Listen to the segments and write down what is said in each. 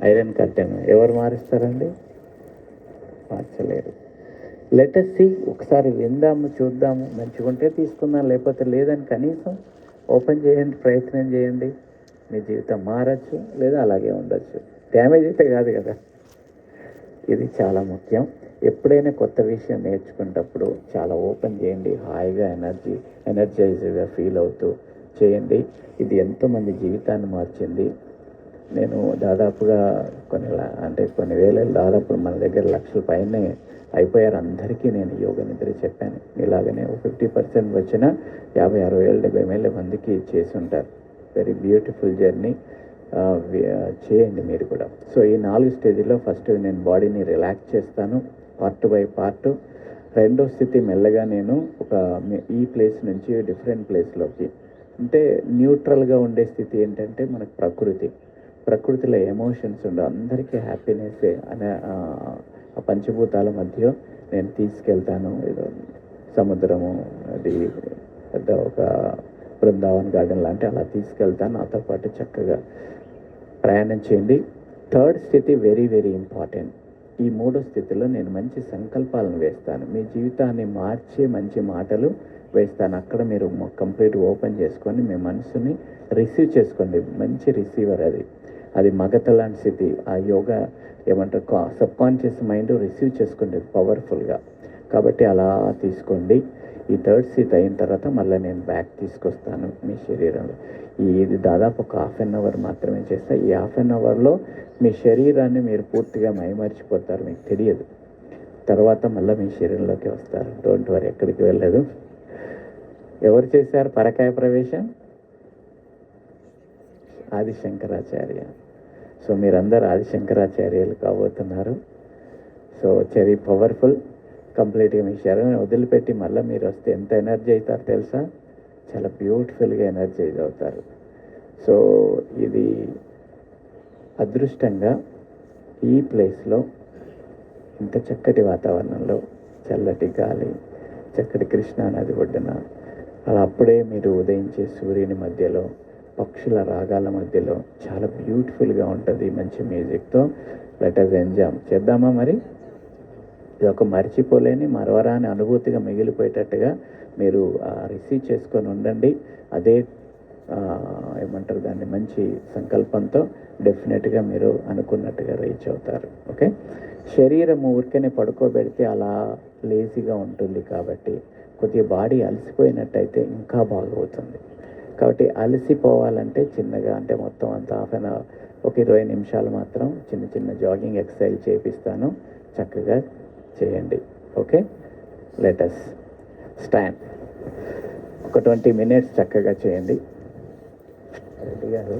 Iron curtain ఎవరు మారుస్తారండి? మార్చలేరు. Let's C, ఒకసారి విందాము, చూద్దాము, మంచిగుంటే తీసుకుందాం, లేకపోతే లేదని కనీసం ఓపెన్ చేయండి, ప్రయత్నం చేయండి. మీ జీవితం మారచ్చు, లేదా అలాగే ఉండొచ్చు. డ్యామేజ్ అయితే కాదు కదా. ఇది చాలా ముఖ్యం. ఎప్పుడైనా కొత్త విషయం నేర్చుకునేటప్పుడు చాలా ఓపెన్ చేయండి, హాయిగా ఎనర్జైజ్గా ఫీల్ అవుతూ చేయండి. ఇది ఎంతోమంది జీవితాన్ని మార్చింది. నేను దాదాపుగా కొన్ని వేల, దాదాపు మన దగ్గర లక్షల పైనే అయిపోయారు. అందరికీ నేను యోగ నిద్ర చెప్పాను. ఇలాగనే 50% వచ్చిన 50-60 ఏళ్ళు 70 ఏళ్ళ మందికి చేసి ఉంటారు. Very beautiful journey. చేయండి మీరు కూడా. సో ఈ 4 స్టేజ్లో ఫస్ట్ నేను బాడీని రిలాక్స్ చేస్తాను, పార్ట్ బై పార్ట్. రెండో స్థితి మెల్లగా నేను ఈ ప్లేస్ నుంచి డిఫరెంట్ ప్లేస్లోకి, అంటే న్యూట్రల్గా ఉండే స్థితి ఏంటంటే మనకు ప్రకృతిలో ఎమోషన్స్ ఉండవు. అందరికీ హ్యాపీనెస్ అనే ఆ పంచభూతాల మధ్య నేను తీసుకెళ్తాను. ఏదో సముద్రము, అది పెద్ద ఒక బృందావన్ గార్డెన్ లాంటి అలా తీసుకెళ్తాను. నాతో పాటు చక్కగా ప్రయాణం చేయండి. థర్డ్ స్థితి వెరీ వెరీ ఇంపార్టెంట్. ఈ మూడో స్థితిలో నేను మంచి సంకల్పాలను వేస్తాను, మీ జీవితాన్ని మార్చే మంచి మాటలు వేస్తాను. అక్కడ మీరు కంప్లీట్ ఓపెన్ చేసుకొని మీ మనసుని రిసీవ్ చేసుకోండి. మంచి రిసీవర్ అది మగత లాంటి స్థితి. ఆ యోగా ఏమంటారు, సబ్కాన్షియస్ మైండ్ రిసీవ్ చేసుకుంటుంది పవర్ఫుల్గా. కాబట్టి అలా తీసుకోండి. ఈ థర్డ్ స్థితి అయిన తర్వాత మళ్ళీ నేను బ్యాక్ తీసుకొస్తాను మీ శరీరంలో. ఇది దాదాపు ఒక 1/2 అవర్ మాత్రమే చేస్తా. ఈ 1/2 అవర్లో మీ శరీరాన్ని మీరు పూర్తిగా మైమర్చిపోతారు, మీకు తెలియదు. తర్వాత మళ్ళీ మీ శరీరంలోకి వస్తారు. డోంట్ వరీ, ఎక్కడికి వెళ్ళదు. ఎవరు చేశారు పరకాయ ప్రవేశం? ఆదిశంకరాచార్య. సో మీరందరూ ఆదిశంకరాచార్యులు కాబోతున్నారు. So very powerful. కంప్లీట్గా మీ శరీరాన్ని వదిలిపెట్టి మళ్ళీ మీరు వస్తే ఎంత ఎనర్జీ అవుతారు తెలుసా? చాలా బ్యూటిఫుల్గా ఎనర్జైజ్ అవుతారు. సో ఇది అదృష్టంగా ఈ ప్లేస్లో ఇంత చక్కటి వాతావరణంలో, చల్లటి గాలి, చక్కటి కృష్ణా నది ఒడ్డున, అలా అప్పుడే మీరు ఉదయించే సూర్యుని మధ్యలో, పక్షుల రాగాల మధ్యలో చాలా బ్యూటిఫుల్గా ఉంటుంది. మంచి మ్యూజిక్తో లెట్ అస్ ఎంజాయ్ చేద్దామా? మరి ఇది ఒక మర్చిపోలేని, మరవరాని అనుభూతిగా మిగిలిపోయేటట్టుగా మీరు రిసీవ్ చేసుకొని ఉండండి. అదే ఏమంటారు దాన్ని, మంచి సంకల్పంతో డెఫినెట్గా మీరు అనుకున్నట్టుగా రీచ్ అవుతారు. ఓకే. శరీరం ఊరికనే పడుకోబెడితే అలా లేజీగా ఉంటుంది. కాబట్టి కొద్దిగా బాడీ అలసిపోయినట్టయితే ఇంకా బాగవుతుంది. కాబట్టి అలసిపోవాలంటే చిన్నగా, అంటే మొత్తం అంతా 1/2 అవర్, ఒక 20 నిమిషాలు మాత్రం చిన్న చిన్న జాగింగ్ ఎక్సర్సైజ్ చేపిస్తాను. చక్కగా చేయండి. ఓకే. Let us stand. ఒక 20 మినిట్స్ చక్కగా చేయండి. రెడ్డి గారు,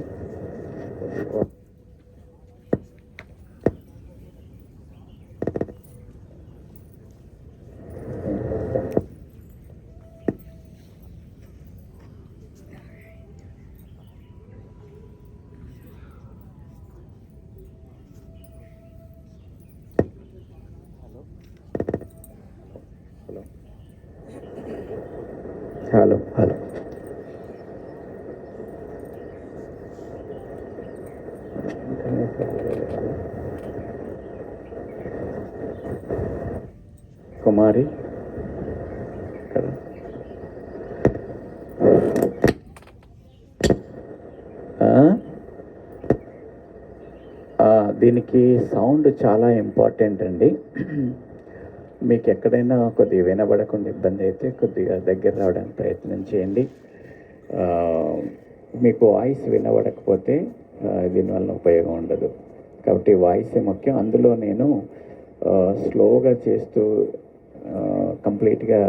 హలో హలో. కుమారి దీనికి సౌండ్ చాలా ఇంపార్టెంట్ అండి. మీకు ఎక్కడైనా కొద్దిగా వినబడకుండా ఇబ్బంది అయితే కొద్దిగా దగ్గర రావడానికి ప్రయత్నం చేయండి. మీకు వాయిస్ వినబడకపోతే దీనివల్ల ఉపయోగం ఉండదు. కాబట్టి వాయిస్ ముఖ్యం. అందులో నేను స్లోగా చేస్తూ కంప్లీట్గా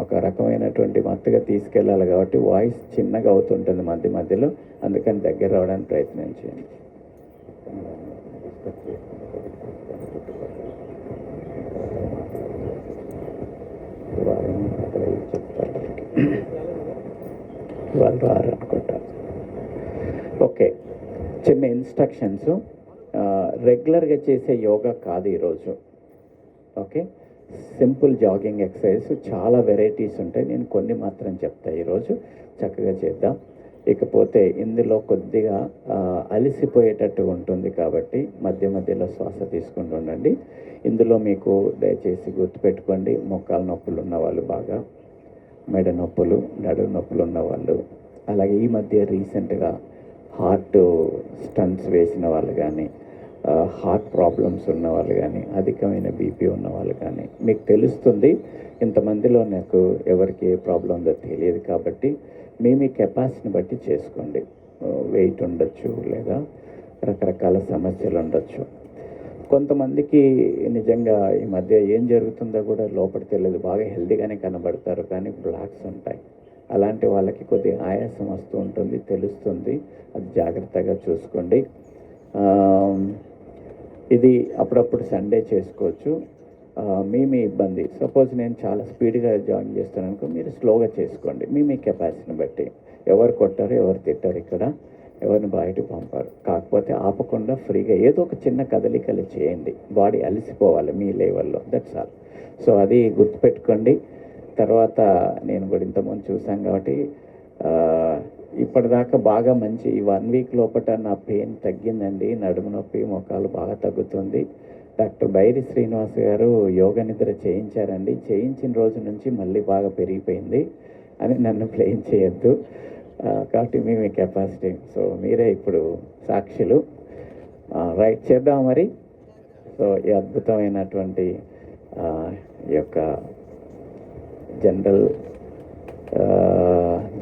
ఒక రకమైనటువంటి మత్తుగా తీసుకెళ్ళాలి. కాబట్టి వాయిస్ చిన్నగా అవుతుంటుంది మధ్య మధ్యలో. అందుకని దగ్గర రావడానికి ప్రయత్నం చేయండి. వాళ్ళు రారు అనుకుంటా. ఓకే. చిన్న ఇన్స్ట్రక్షన్స్. రెగ్యులర్గా చేసే యోగా కాదు ఈరోజు. ఓకే. సింపుల్ జాగింగ్ ఎక్సర్సైజ్, చాలా వెరైటీస్ ఉంటాయి. నేను కొన్ని మాత్రం చెప్తాను ఈరోజు. చక్కగా చేద్దాం. ఇకపోతే ఇందులో కొద్దిగా అలిసిపోయేటట్టు ఉంటుంది కాబట్టి మధ్య మధ్యలో శ్వాస తీసుకుంటూ ఉండండి. ఇందులో మీకు దయచేసి గుర్తుపెట్టుకోండి, మోకాల నొప్పులు ఉన్నవాళ్ళు, బాగా మెడ నొప్పులు, నడుము నొప్పులు ఉన్నవాళ్ళు, అలాగే ఈ మధ్య రీసెంట్గా హార్ట్ స్టంట్స్ వేసిన వాళ్ళు కానీ, హార్ట్ ప్రాబ్లమ్స్ ఉన్న వాళ్ళు కానీ, అధికమైన బీపీ ఉన్న వాళ్ళు కానీ, మీకు తెలుస్తుంది. ఇంతమందిలో నాకు ఎవరికి ఏ ప్రాబ్లం ఉందో తెలియదు కాబట్టి మీ కెపాసిటీని బట్టి చేసుకోండి. వెయిట్ ఉండొచ్చు, లేదా రకరకాల సమస్యలు ఉండొచ్చు. కొంతమందికి నిజంగా ఈ మధ్య ఏం జరుగుతుందో కూడా లోపల తెలియదు, బాగా హెల్తీగానే కనబడతారు కానీ బ్లాక్స్ ఉంటాయి. అలాంటి వాళ్ళకి కొద్దిగా ఆయాసం వస్తూ ఉంటుంది, తెలుస్తుంది. అది జాగ్రత్తగా చూసుకోండి. ఇది అప్పుడప్పుడు సండే చేసుకోవచ్చు. మీ ఇబ్బంది, సపోజ్ నేను చాలా స్పీడ్గా జాగింగ్ చేస్తాను అనుకో, మీరు స్లోగా చేసుకోండి. మీ కెపాసిటీని బట్టి. ఎవరు కొట్టారు, ఎవరు తిట్టారు, ఇక్కడ ఎవరిని బయటకు పంపారు. కాకపోతే ఆపకుండా ఫ్రీగా ఏదో ఒక చిన్న కదలికలు చేయండి. బాడీ అలసిపోవాలి మీ లెవెల్లో, దట్స్ ఆల్. సో అది గుర్తుపెట్టుకోండి. తర్వాత నేను కూడా ఇంతకుముందు చూసాను కాబట్టి ఇప్పటిదాకా బాగా మంచి ఈ 1 వీక్ లోపల నా పెయిన్ తగ్గిందండి. నడుము నొప్పి, మోకాలు బాగా తగ్గుతుంది. డాక్టర్ బైరి శ్రీనివాస్ గారు యోగ నిద్ర చేయించారండి. చేయించిన రోజు నుంచి మళ్ళీ బాగా పెరిగిపోయింది అని నన్ను బ్లేమ్ చేయొద్దు. కాబట్టి మీ కెపాసిటీ, సో మీరే ఇప్పుడు సాక్షులు. రైట్, చేద్దాం మరి. సో ఈ అద్భుతమైనటువంటి ఈ యొక్క జనరల్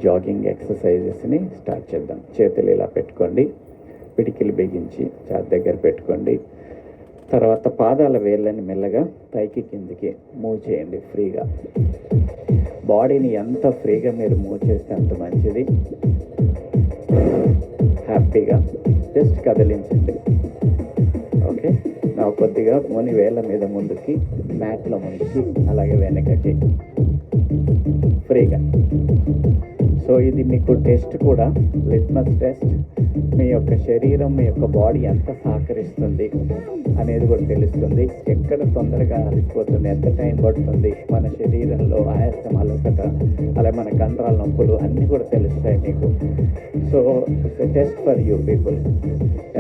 జాగింగ్ ఎక్సర్సైజెస్ని స్టార్ట్ చేద్దాం. చేతులు ఇలా పెట్టుకోండి, పిడికిలు బిగించి ఛాతీ దగ్గర పెట్టుకోండి. తర్వాత పాదాల వేళ్ళని మెల్లగా పైకి కిందికి మూవ్ చేయండి ఫ్రీగా. బాడీని ఎంత ఫ్రీగా మీరు మూవ్ చేస్తే అంత మంచిది. హ్యాపీగా జస్ట్ కదిలించండి. ఓకే, నా కొద్దిగా ముని వేళ్ళ మీద ముందుకి, మ్యాట్ల ముందుకి, అలాగే వెనకకి ఫ్రీగా. సో ఇది మీకు టెస్ట్ కూడా, లిట్మస్ టెస్ట్. మీ యొక్క శరీరం, మీ యొక్క బాడీ ఎంత సహకరిస్తుంది అనేది కూడా తెలుస్తుంది. ఎక్కడ తొందరగా అలసిపోతుంది, ఎంత టైం పడుతుంది, మన శరీరంలో ఆయాసం, అలసట, అలాగే మన కండరాల నొప్పులు అన్నీ కూడా తెలుస్తాయి మీకు. So it's a test for you people.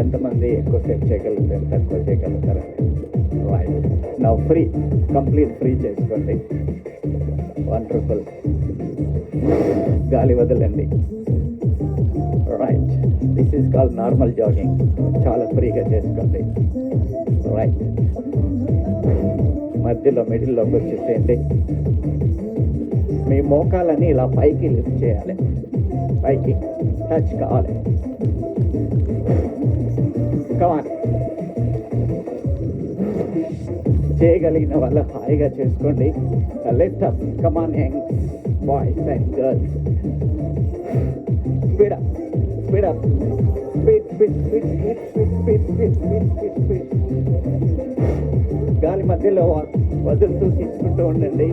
ఎంతమంది ఎక్కువసేపు చేయగలుగుతారు, తక్కువ చేయగలుగుతారని. Right, now free, complete free చేసుకోండి. వండర్ఫుల్. గాలి వదలండి. Right, this is called normal jogging. చాలా ఫ్రీగా చేసుకోండి. రైట్, మధ్యలో మిడిల్లోకి వచ్చేసేయండి. మీ మోకాలని ఇలా పైకి లిఫ్ట్ చేయాలి, పైకి టచ్ కావాలి. కమాన్, చేయగలిగిన వాళ్ళ హాయిగా చేసుకోండి. Lift up, come on young boys and girls. Speed up, speed up, speed speed speed speed speed speed speed speed speed. గాలి మధ్యలో వదులుతూ తీసుకుంటూ ఉండండి.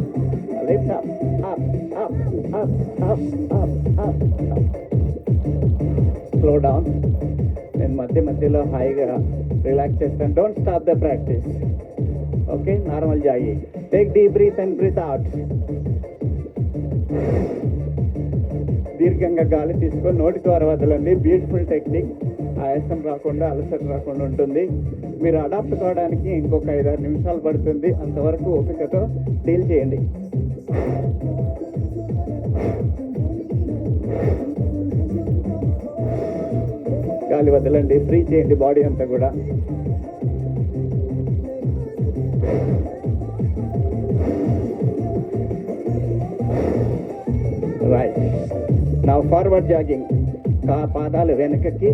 Lift up, up up up up up up up. Slow down. నేను మధ్యలో హాయిగా relax చేస్తాను. Don't stop the practice. Okay, normal jogging. Take deep breath and breath out. దీర్ఘంగా గాలి తీసుకొని నోటి ద్వారా వదలండి. Beautiful technique. ఆయాసం రాకుండా, అలసట రాకుండా ఉంటుంది. మీరు అడాప్ట్ కావడానికి ఇంకొక 5-6 నిమిషాలు పడుతుంది. అంతవరకు ఓపికతో డీల్ చేయండి. గాలి వదలండి, ఫ్రీ చేయండి బాడీ అంతా కూడా. రైట్, నా ఫార్వర్డ్ జాగింగ్. పాదాలు వెనకకి,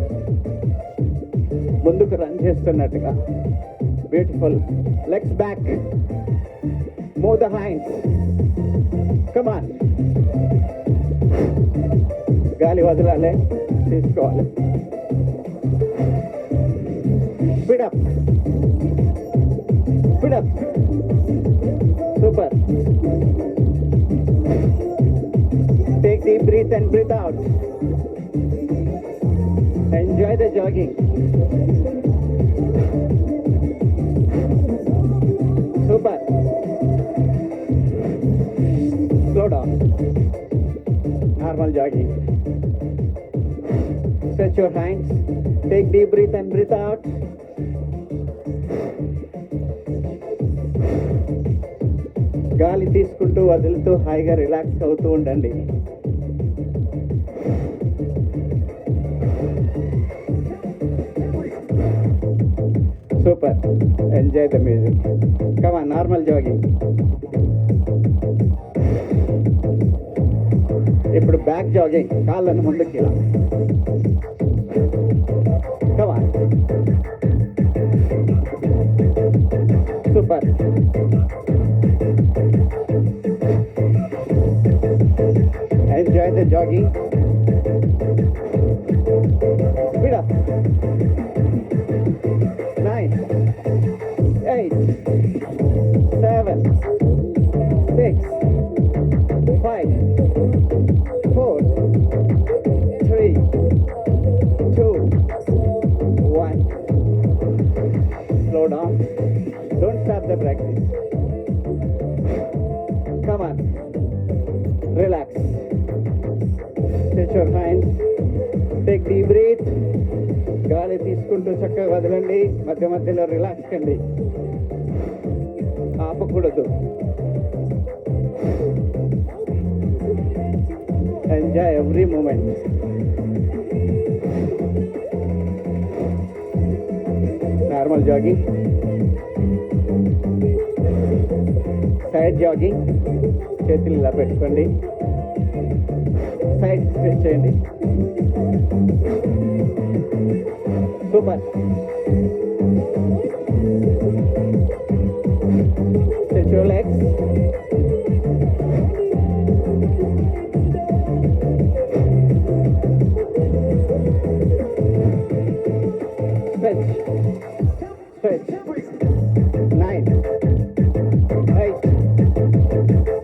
ముందుకు రన్ చేస్తున్నట్టుగా. Beautiful. Legs back, move the hands. Come on. గాలి వదలాలి, తీసుకోవాలి. Speed up, speed up. Super. Take deep breath and breathe out. Enjoy the jogging. Super. Slow down. Normal jogging. Stretch your hands. Take deep breath and breathe out. గాలి తీసుకుంటూ వదులుతూ హాయిగా relax అవుతూ ఉండండి. Super. Enjoy the music. Come on, normal jogging. ఇప్పుడు back jogging. కాళ్ళను ముందుకి ఇలా. Come on. Super. Enjoy the jogging. Speed up. 9, 8, 7, 6, 5, 4, 3, 2, 1. Slow down. Don't stop the practice. Come on. Relax. Stretch your hands. Take deep breath. గాలి తీసుకుంటూ చక్కగా వదలండి. మధ్య మధ్యలో రిలాక్స్ కండి. ఆపకూడదు. Enjoy every moment. Normal jogging. Side jogging. చేతులు ఇలా పెట్టుకోండి. సైడ్ స్ట్రెచ్ చేయండి. Super. Stretch your legs. Stretch. Stretch. 9, 8,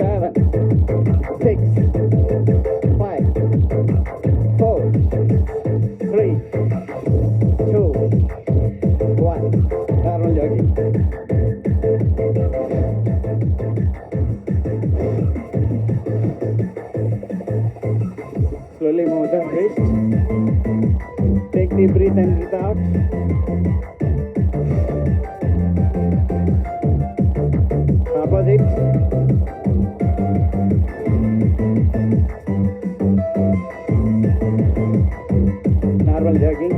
7, 6, 5, 4, 3, 2, 1. Normal jogging. Slowly move the wrist. Take deep breath and breathe out. Opposite. Normal jogging.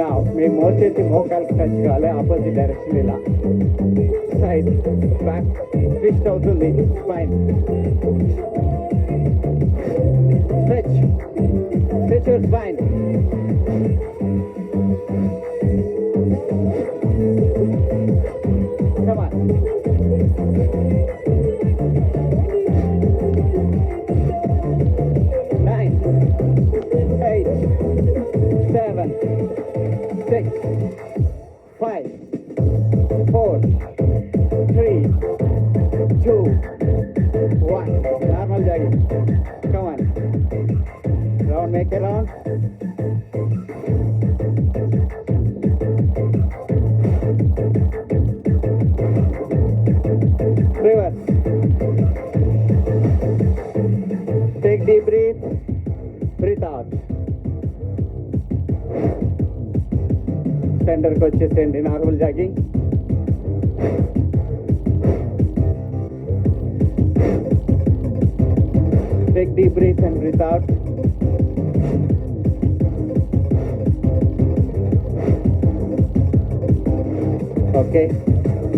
Now, me మోచేతి మోకాలకు touch కావాలి. Opposite direction ఇలా. Side back twist అవుతుంది. Spine. Stretch. Stretch your spine. Come on. Nine, 8, 7, 6, 5, 4, 3, 2, 1. Normal jogging. Come on. Round, make a round. Reverse. Take deep breath. Breathe out. సెంటర్కి వచ్చేసేయండి. Normal jogging. Take deep breath and breathe out. Okay.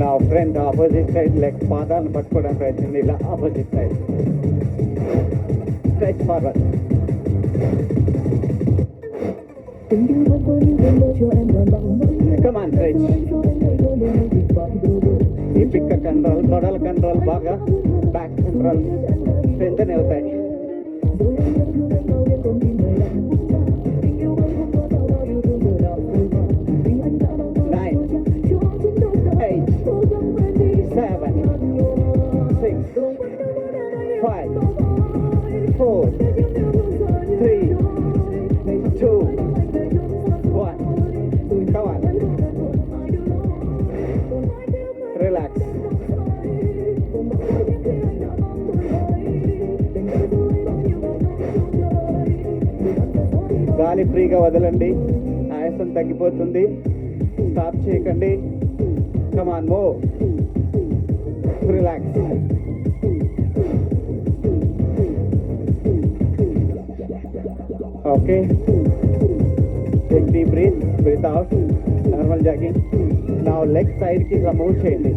Now friend, opposite side leg. పాదాలను పట్టుకోవడానికి ప్రయత్నం. ఇలా opposite side. Stretch forward. Come on, stretch. ఈ పిక్క control, తొడల control బాగా, బ్యాక్ కంట్రోల్ స్ట్రెంథెన్ అవుతాయి. Relax. గాలి ఫ్రీగా వదలండి, ఆయాసం తగ్గిపోతుంది. స్టాప్ చేయకండి. Come on move, relax. Okay, take deep breath, breath out, normal jogging. నా లెగ్ సైడ్కి ఇలా మూవ్ చేయండి.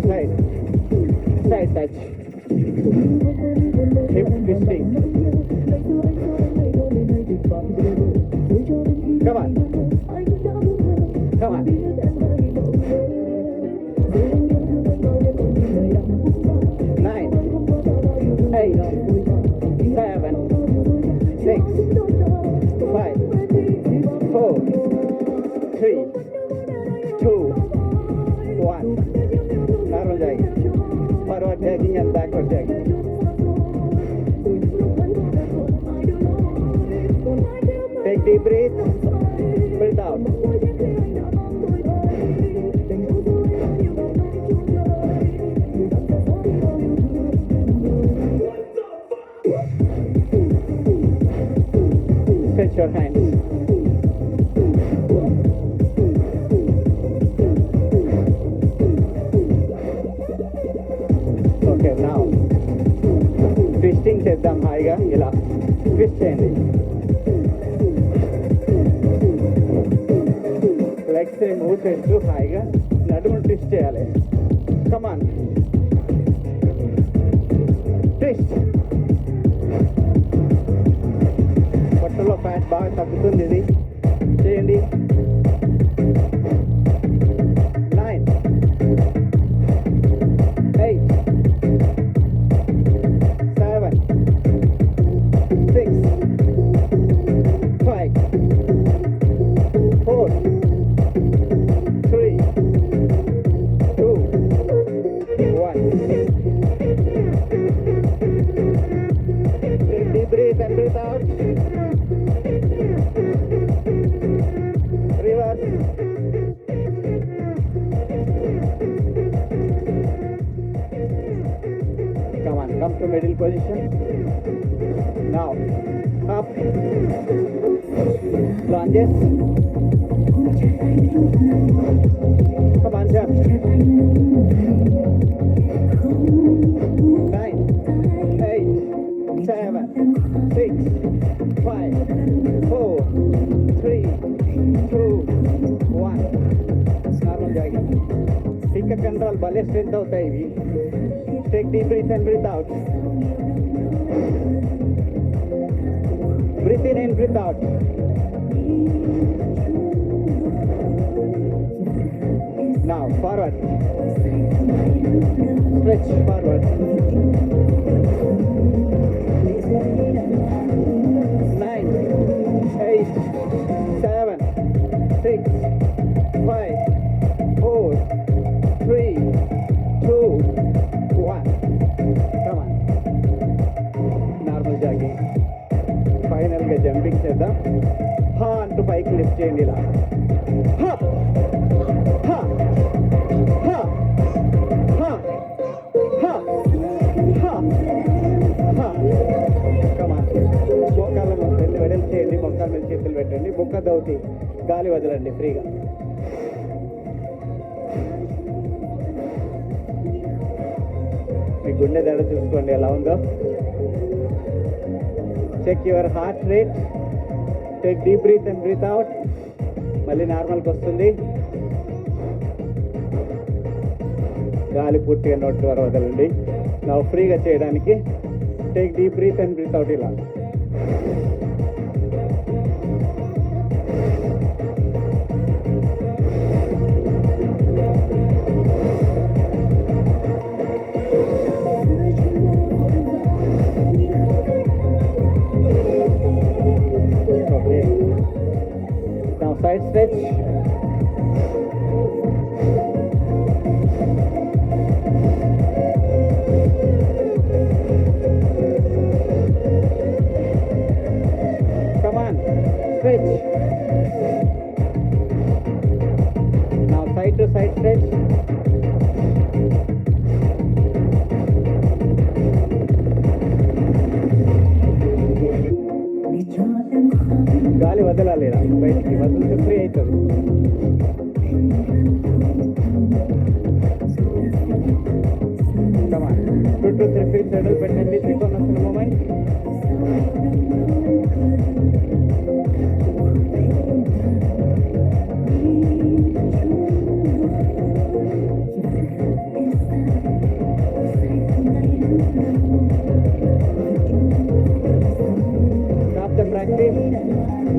Side side touch, hip twisting. Come on. Come on. 9, 8, 7, 6, 5, 4, 3, 2, 1. Normal jogging. Forward jogging and backward jogging. Take deep breath. Breathe out. Stretch your hands. Okay, now twisting చేద్దాం. హాయిగా ఇలా twist చేయండి. Legs move చేస్తూ హాయిగా నడుమును twist చేయాలి. కమాన్, twist. పొట్టలో fat బాగా తగ్గుతుంది, ఇది చేయండి. 9, 8, 7, 6, 5, 4, 3, 2, 1. Take deep breath and breathe out. Reverse. Come on, come to middle position. Now, up. Lunges. Come on, jump. 9, 8, 7, 6, 5, 4, 3, 2, 1. Normal jogging. Think control, భలే స్ట్రెంత్ అవుతాయి ఇవి. Take deep breath and breathe out. Breathe in and breathe out. Now forward. Stretch forward. 9, 8, 7, 6, 5, 4, 3, 2, 1. Come on. Normal jogging. Final గా jumping చేద్దాం. హా అంటూ పైకి lift చేయండి ఇలా. హా హా హా హా హా హా హా. కమాన్, మోకాళ్ళ మీద వెడల్పు చేయండి, మోకాళ్ళ మీద చేతులు పెట్టండి, బుక్క దౌతి గాలి వదలండి ఫ్రీగా. మీ గుండె దడ చూసుకోండి ఎలా ఉందో. Check your heart rate. Take deep breath and breath out. మళ్ళీ నార్మల్కి వస్తుంది. గాలి పూర్తిగా నోటి ద్వారా వదలండి. నా ఫ్రీగా చేయడానికి take deep breath and breath out ఇలా. Okay. Now side stretch. Come on, stretch. Now side to side stretch. గాలి వదలాలి ఇలా బయటికి వదిలితే ఫ్రీ అవుతుంది. Come on. 2 to 3 feet saddle పెట్టండి. Trikonasana movement. Stop the practice.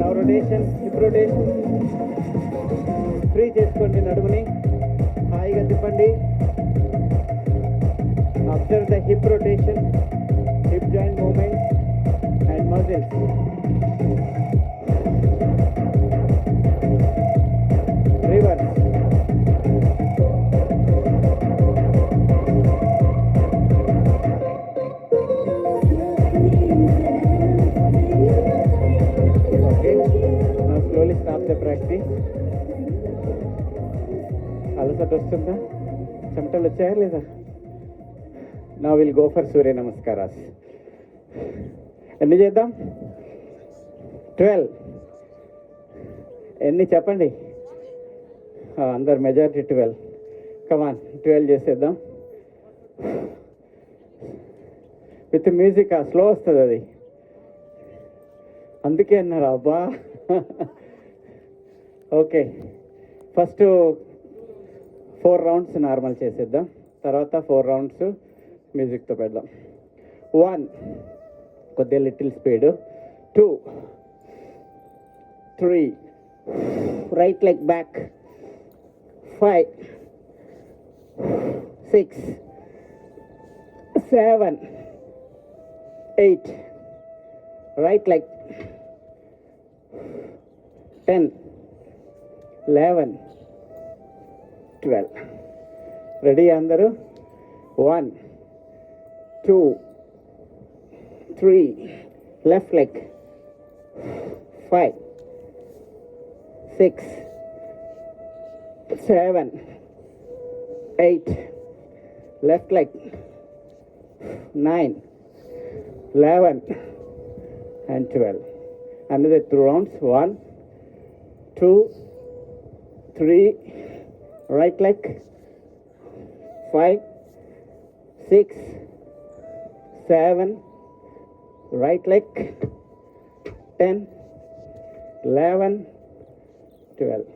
Now rotation, hip rotation. Free చేసుకోండి నడుముని. హాయిగా తిప్పండి. Observe the hip rotation, hip joint movements and muscles. Reverse. Okay, now slowly stop the practice. అలసట వస్తుందా? చెమటలు వచ్చాయా లేదా? Now we'll go for Surya Namaskaras. ఎన్ని చేద్దాం? 12. ఎన్ని చెప్పండి? అందరు మెజారిటీ 12. కమాన్ 12 చేసేద్దాం. విత్ మ్యూజిక్ స్లో వస్తుంది అది, అందుకే అన్నారు అబ్బా. ఓకే, ఫస్ట్ 4 రౌండ్స్ నార్మల్ చేసేద్దాం, తర్వాత 4 రౌండ్స్ మ్యూజిక్తో పెడదాం. 1 కొద్దిగా little speed, 2 3 right leg back, 5 6 7 8 right leg, 10 11 12. Ready అందరూ? 1 2 3 left leg, 5 6 7 8 left leg, 9 11 and 12. Another 2 rounds. 1 2 3 right leg, 5 6 7 right leg, 10 11 12.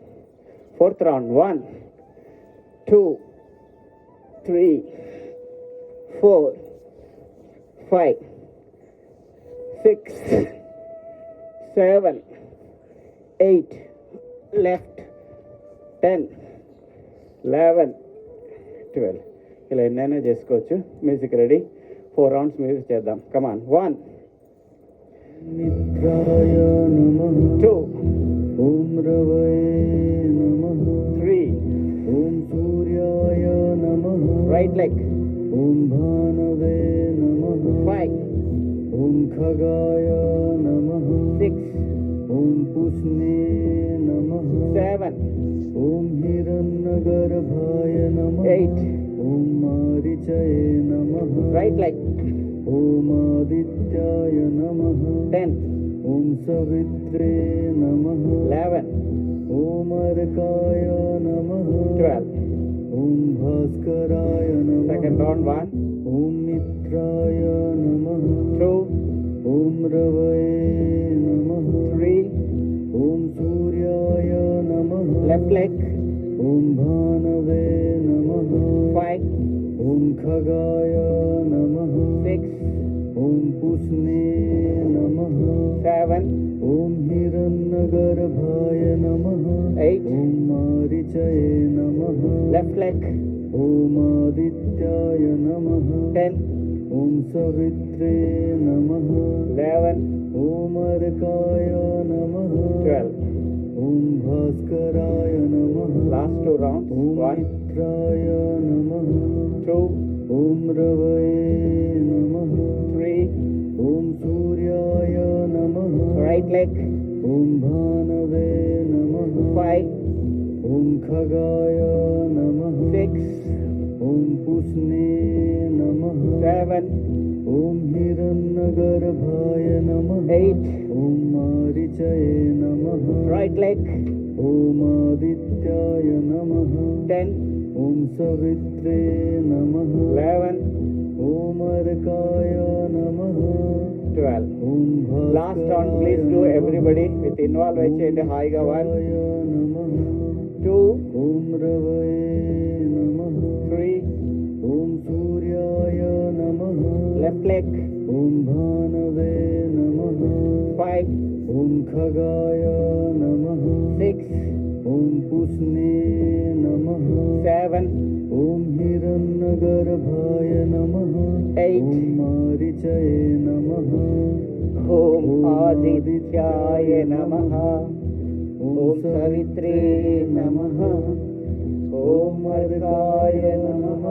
4th round. 1 2 3 4 5 6 7 8 left, 10 11 12. ఇలా ఎన్నైనా చేసుకోవచ్చు. Music ready. 4 రౌండ్స్ మ్యూజిక్ చేద్దాం. కమాన్. 1 మిత్రాయ నమః, 2 ఓం రవయే నమః, 3 ఓం సూర్యాయ నమః, రైట్ లెగ్, ఓం భానవే నమః, 5 ఓం ఖగాయ నమః, 6 ఓం పుష్ణే నమః, 7 ఓం హిరణ్యగర్భాయ నమః, 8 ఓం మారీచయే నమః, రైట్ లెగ్, ఓం ఆదిత్యాయ నమః, 10 ఓం సవిత్రే నమః, 11 ఓం అర్కాయ నమః, 12 ఓం భాస్కరాయ నమః. Second round. 1 ఓం మిత్రాయ నమః, 2 ఓం రవయే నమః, 3 ఓం సూర్యాయ నమః, లెఫ్ట్ లెగ్, ఓం భానవే నమః, 5 ఓం ఖగాయ నమః, 6 ఓం పుష్ణే నమః, 7 ఓం హిరణ్యగర్భాయ నమః, 8 ఓం మారీచయే నమః, లెఫ్ట్ లెగ్, ఓం ఆదిత్యాయ నమః, 10 ఓం సవిత్రే నమః, 11 ఓం అర్కాయ నమః, 12 ఓం భాస్కరాయ నమః. Last 2 rounds. ఓం మిత్రాయ నమః, 2 ఓం రవయే నమః, 3 ఓం సూర్యాయ నమః, రైట్ లెగ్, ఓం భానవే నమః, 5 ఓం ఖగాయ నమః, 6 ఓం పుష్ణే నమః, 7 ఓం హిరణ్య हिरण्यगर्भाय नमः 8 ॐ मारीचये नमः right leg ॐ आदित्याय नमः 10 ॐ सवित्रे नमः 11 ॐ अर्काय नमः 12 ॐ last on please do everybody with involve cheyandi haiga 1 नमः 2 ॐ रवये नमः 3 ॐ सूर्याय नमः left leg ॐ भानवे नमः 5 ॐ खगाय नमः 6 ॐ पुष्णे नमः 7 ॐ हिरण्यगर्भाय नमः 8 ॐ मारीचये नमः ॐ आदित्याय नमः ॐ सवित्रे नमः ॐ अर्काय नमः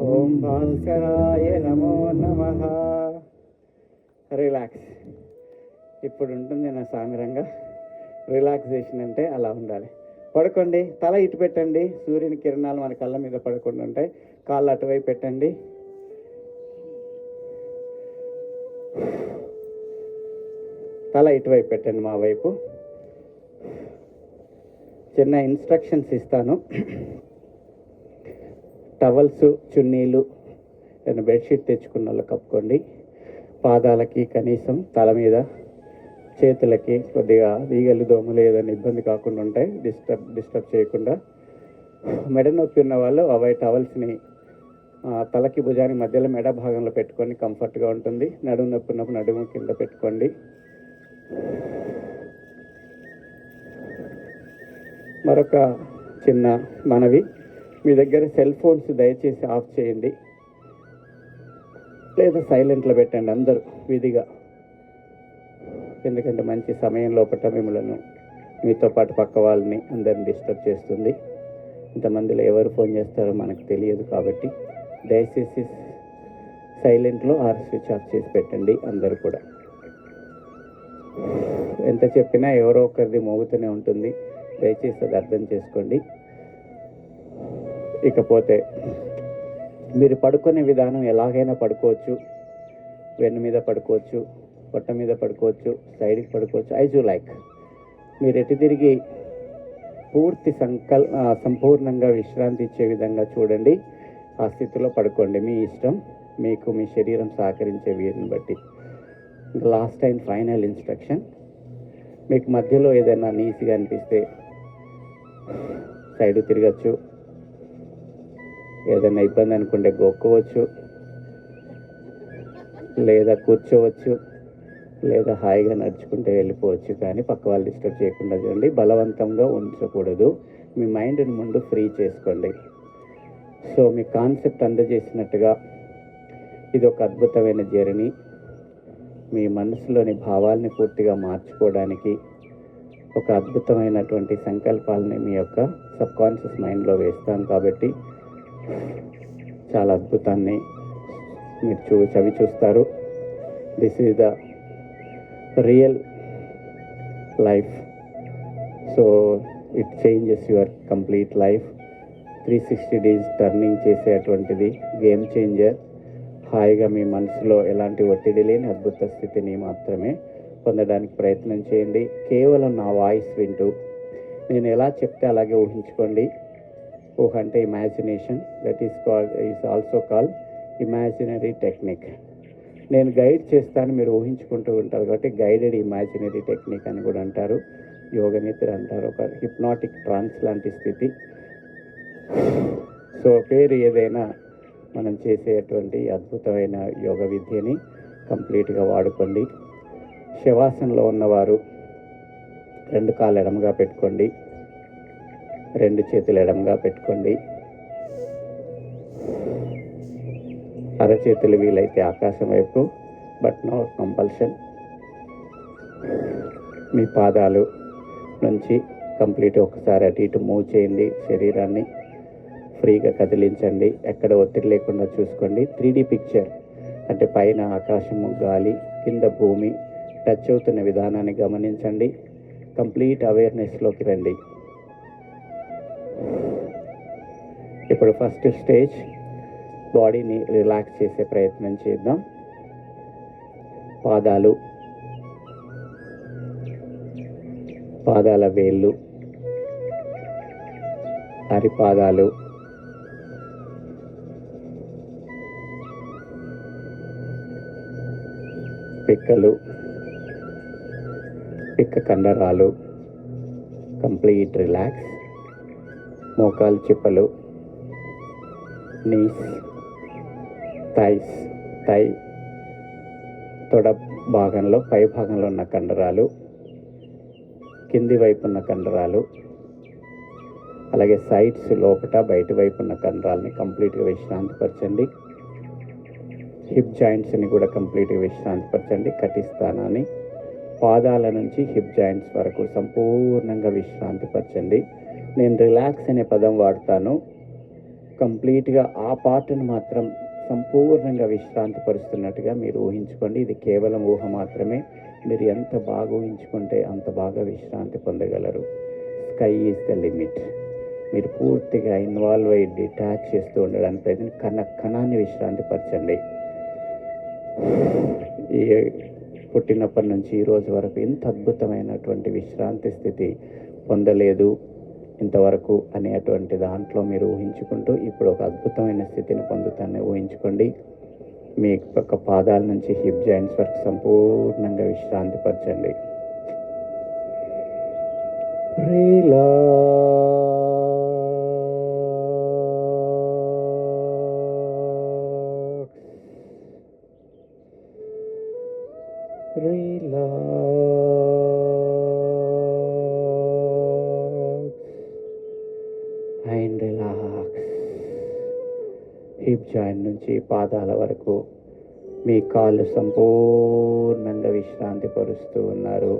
ॐ భాస్కరాయ నమో నమః రిలాక్స్. ఇప్పుడు ఉంటుంది నా సామిరంగా రిలాక్సేషన్ అంటే అలా ఉండాలి. పడుకోండి, తల ఇటు పెట్టండి, సూర్యుని కిరణాలు మన కళ్ళ మీద పడకుండా ఉంటాయి. కాళ్ళు అటువైపు పెట్టండి. తల ఇటువైపు పెట్టండి మా వైపు. చిన్న ఇన్స్ట్రక్షన్స్ ఇస్తాను. టవల్స్, చున్నీలు, ఏదైనా బెడ్షీట్ తెచ్చుకున్న వాళ్ళు కప్పుకోండి. పాదాలకి కనీసం తల మీద, చేతులకి కొద్దిగా ఈగలు, దోమలు ఏదైనా ఇబ్బంది కాకుండా ఉంటాయి, డిస్టర్బ్ చేయకుండా. మెడ నొప్పి ఉన్న వాళ్ళు అవి టవల్స్ని తలకి భుజాని మధ్యలో మెడ భాగంలో పెట్టుకొని కంఫర్ట్గా ఉంటుంది. నడుము నొప్పి ఉన్నప్పుడు నడుము కింద పెట్టుకోండి. మరొక చిన్న మనవి, మీ దగ్గర సెల్ ఫోన్స్ దయచేసి ఆఫ్ చేయండి లేదా సైలెంట్లో పెట్టండి అందరూ విధిగా. ఎందుకంటే మంచి సమయం లోపల మిమ్మల్ని, మీతో పాటు పక్క వాళ్ళని అందరిని డిస్టర్బ్ చేస్తుంది. ఇంతమందిలో ఎవరు ఫోన్ చేస్తారో మనకు తెలియదు కాబట్టి దయచేసి సైలెంట్లో ఆర్ స్విచ్ ఆఫ్ చేసి పెట్టండి అందరూ కూడా. ఎంత చెప్పినా ఎవరో ఒకరిది మోగుతూనే ఉంటుంది, దయచేసి అది అర్థం చేసుకోండి. ఇకపోతే మీరు పడుకునే విధానం ఎలాగైనా పడుకోవచ్చు. వెన్ను మీద పడుకోవచ్చు, పొట్ట మీద పడుకోవచ్చు, సైడ్కి పడుకోవచ్చు, యాజ్ యూ లైక్. మీరు ఎటు తిరిగి పూర్తి సంపూర్ణంగా విశ్రాంతి ఇచ్చే విధంగా చూడండి. ఆ స్థితిలో పడుకోండి, మీ ఇష్టం, మీకు మీ శరీరం సహకరించే వీరిని బట్టి. లాస్ట్ అండ్ ఫైనల్ ఇన్స్ట్రక్షన్, మీకు మధ్యలో ఏదైనా నీసిగా అనిపిస్తే సైడు తిరగచ్చు, ఏదైనా ఇబ్బంది అనుకుంటే గోక్కోవచ్చు, లేదా కూర్చోవచ్చు, లేదా హాయిగా నడుచుకుంటే వెళ్ళిపోవచ్చు. కానీ పక్క వాళ్ళు డిస్టర్బ్ చేయకుండా చూడండి. బలవంతంగా ఉంచకూడదు. మీ మైండ్ని ముందు ఫ్రీ చేసుకోండి. సో మీ కాన్సెప్ట్ అందజేసినట్టుగా ఇది ఒక అద్భుతమైన జర్నీ. మీ మనసులోని భావాల్ని పూర్తిగా మార్చుకోవడానికి ఒక అద్భుతమైనటువంటి సంకల్పాలని మీ యొక్క సబ్కాన్షియస్ మైండ్లో వేస్తాను. కాబట్టి చాలా అద్భుతాన్ని మీరు చవి చూస్తారు. This is the real life. So it changes your complete life. 360 days turning చేసేటువంటిది, గేమ్ చేంజర్. హాయిగా మీ మనసులో ఎలాంటి ఒత్తిడి లేని అద్భుత స్థితిని మాత్రమే పొందడానికి ప్రయత్నం చేయండి. కేవలం నా వాయిస్ వింటూ నేను ఎలా చెప్తే అలాగే ఊహించుకోండి. ఊహ అంటే imagination, that is also called imaginary technique. నేను గైడ్ చేస్తాను, మీరు ఊహించుకుంటూ ఉంటారు కాబట్టి గైడెడ్ ఇమాజినరీ టెక్నిక్ అని కూడా అంటారు, యోగ నిద్ర అంటారు, ఒక హిప్నాటిక్ ట్రాన్స్ లాంటి స్థితి. సో పేరు ఏదైనా మనం చేసేటువంటి అద్భుతమైన యోగ విద్యని కంప్లీట్గా వాడుకోండి. శవాసనలో ఉన్నవారు 2 కాళ్ళు ఎడమగా పెట్టుకోండి, 2 చేతులు ఎడమగా పెట్టుకోండి. అరచేతులు వీలైతే ఆకాశం వైపు, బట్ నో కంపల్షన్. మీ పాదాలు నుంచి కంప్లీట్ ఒకసారి అటు ఇటు మూవ్ చేయండి. శరీరాన్ని ఫ్రీగా కదిలించండి, ఎక్కడ ఒత్తిడి లేకుండా చూసుకోండి. 3D పిక్చర్ అంటే పైన ఆకాశము, గాలి, కింద భూమి టచ్ అవుతున్న విధానాన్ని గమనించండి. కంప్లీట్ అవేర్నెస్లోకి రండి. ఇప్పుడు ఫస్ట్ స్టేజ్ బాడీని రిలాక్స్ చేసే ప్రయత్నం చేద్దాం. పాదాలు, పాదాల వేళ్ళు, అరిపాదాలు, పిక్కలు, పిక్క కండరాలు కంప్లీట్ రిలాక్స్. మోకాలు చిప్పలు, నీస్, థైస్, థై తొడ భాగంలో పై భాగంలో ఉన్న కండరాలు, కింది వైపు ఉన్న కండరాలు, అలాగే సైడ్స్ లోపట బయట వైపు ఉన్న కండరాలని కంప్లీట్గా విశ్రాంతిపరచండి. హిప్ జాయింట్స్ని కూడా కంప్లీట్గా విశ్రాంతిపరచండి. కటి స్థానాన్ని పాదాల నుంచి హిప్ జాయింట్స్ వరకు సంపూర్ణంగా విశ్రాంతిపరచండి. నేను రిలాక్స్ అనే పదం వాడతాను. కంప్లీట్గా ఆ పార్ట్ని మాత్రం సంపూర్ణంగా విశ్రాంతి పరుస్తున్నట్టుగా మీరు ఊహించుకోండి. ఇది కేవలం ఊహ మాత్రమే. మీరు ఎంత బాగా ఊహించుకుంటే అంత బాగా విశ్రాంతి పొందగలరు. Sky is the limit. మీరు పూర్తిగా ఇన్వాల్వ్ అయ్యి డిటాచ్ చేస్తూ ఉండడానికి ప్రయత్నం. కణాన్ని విశ్రాంతి పరచండి. ఈ పుట్టినప్పటి నుంచి ఈ రోజు వరకు ఇంత అద్భుతమైనటువంటి విశ్రాంతి స్థితి పొందలేదు ఇంతవరకు అనేటువంటి దాంట్లో మీరు ఊహించుకుంటూ ఇప్పుడు ఒక అద్భుతమైన స్థితిని పొందుతానని ఊహించుకోండి. మీ యొక్క పాదాల నుంచి హిప్ జాయింట్స్ వరకు సంపూర్ణంగా విశ్రాంతి పరచండి. And relax. హిప్ జాయింట్ నుంచి పాదాల వరకు మీ కాళ్ళు సంపూర్ణంగా విశ్రాంతి పరుస్తూ ఉన్నారు.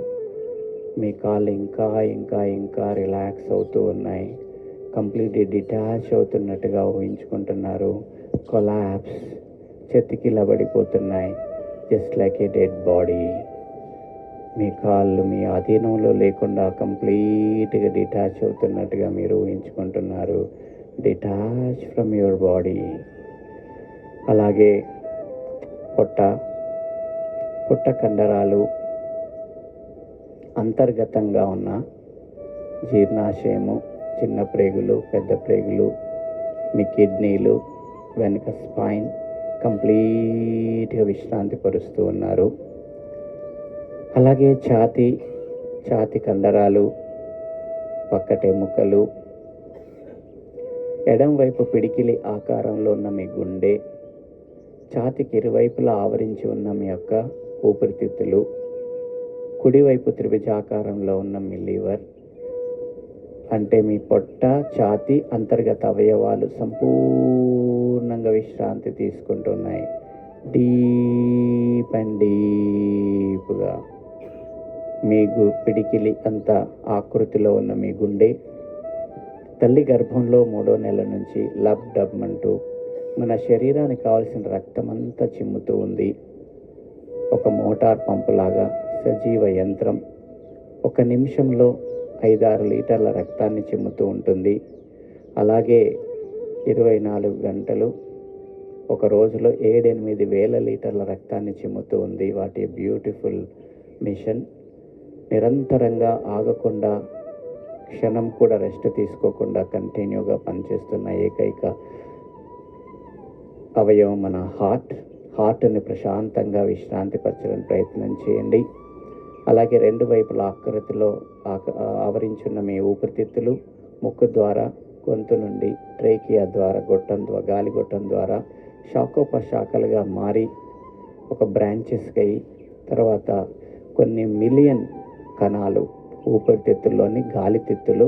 మీ కాళ్ళు ఇంకా ఇంకా ఇంకా రిలాక్స్ అవుతూ ఉన్నాయి. కంప్లీట్లీ డిటాచ్ అవుతున్నట్టుగా ఊహించుకుంటున్నారు. కొలాప్స్, చెతికిలబడిపోతున్నాయి. Just like a dead body. మీ కాళ్ళు మీ అధీనంలో లేకుండా కంప్లీట్గా డిటాచ్ అవుతున్నట్టుగా మీరు ఊహించుకుంటున్నారు. Detach from your body. అలాగే పొట్ట కండరాలు, అంతర్గతంగా ఉన్న జీర్ణాశయము, చిన్న ప్రేగులు, పెద్ద ప్రేగులు, మీ కిడ్నీలు, వెనుక స్పైన్ కంప్లీట్గా విశ్రాంతి పరుస్తూ ఉన్నారు. అలాగే ఛాతీ కండరాలు, పక్కటెముకలు, ఎడం వైపు పిడికిలి ఆకారంలో ఉన్న మీ గుండె, ఛాతీకి ఇరువైపులా ఆవరించి ఉన్న మీ యొక్క ఊపిరితిత్తులు, కుడివైపు త్రిభుజాకారంలో ఉన్న మీ లివర్, అంటే మీ పొట్ట, ఛాతీ, అంతర్గత అవయవాలు సంపూర్ణంగా విశ్రాంతి తీసుకుంటున్నాయి. డీప్ అండ్ డీప్గా మీ పిడికిలి అంత ఆకృతిలో ఉన్న మీ గుండె, తల్లి గర్భంలో 3వ నెల నుంచి లబ్ డబ్ అంటూ మన శరీరానికి కావాల్సిన రక్తం అంతా చిమ్ముతూ ఉంది. ఒక మోటార్ పంపులాగా సజీవ యంత్రం 1 నిమిషంలో 5-6 లీటర్ల రక్తాన్ని చిమ్ముతూ ఉంటుంది. అలాగే 24 గంటలు ఒక రోజులో 7-8 వేల లీటర్ల రక్తాన్ని చిమ్ముతూ ఉంది. వాటి బ్యూటిఫుల్ మిషన్. నిరంతరంగా ఆగకుండా, క్షణం కూడా రెస్ట్ తీసుకోకుండా కంటిన్యూగా పనిచేస్తున్న ఏకైక అవయవం మన హార్ట్ని ప్రశాంతంగా విశ్రాంతిపరచడానికి ప్రయత్నం చేయండి. అలాగే 2 వైపుల ఆకృతిలో ఆవరించున్న మీ ఊపిరితిత్తులు ముక్కు ద్వారా, గొంతు నుండి ట్రేకియా ద్వారా, గాలిగొట్టం ద్వారా శాఖోపశాఖలుగా మారి ఒక బ్రాంచెస్కి అయ్యి తర్వాత కొన్ని మిలియన్ కణాలు ఊపిరితిత్తుల్లోని గాలితిత్తులు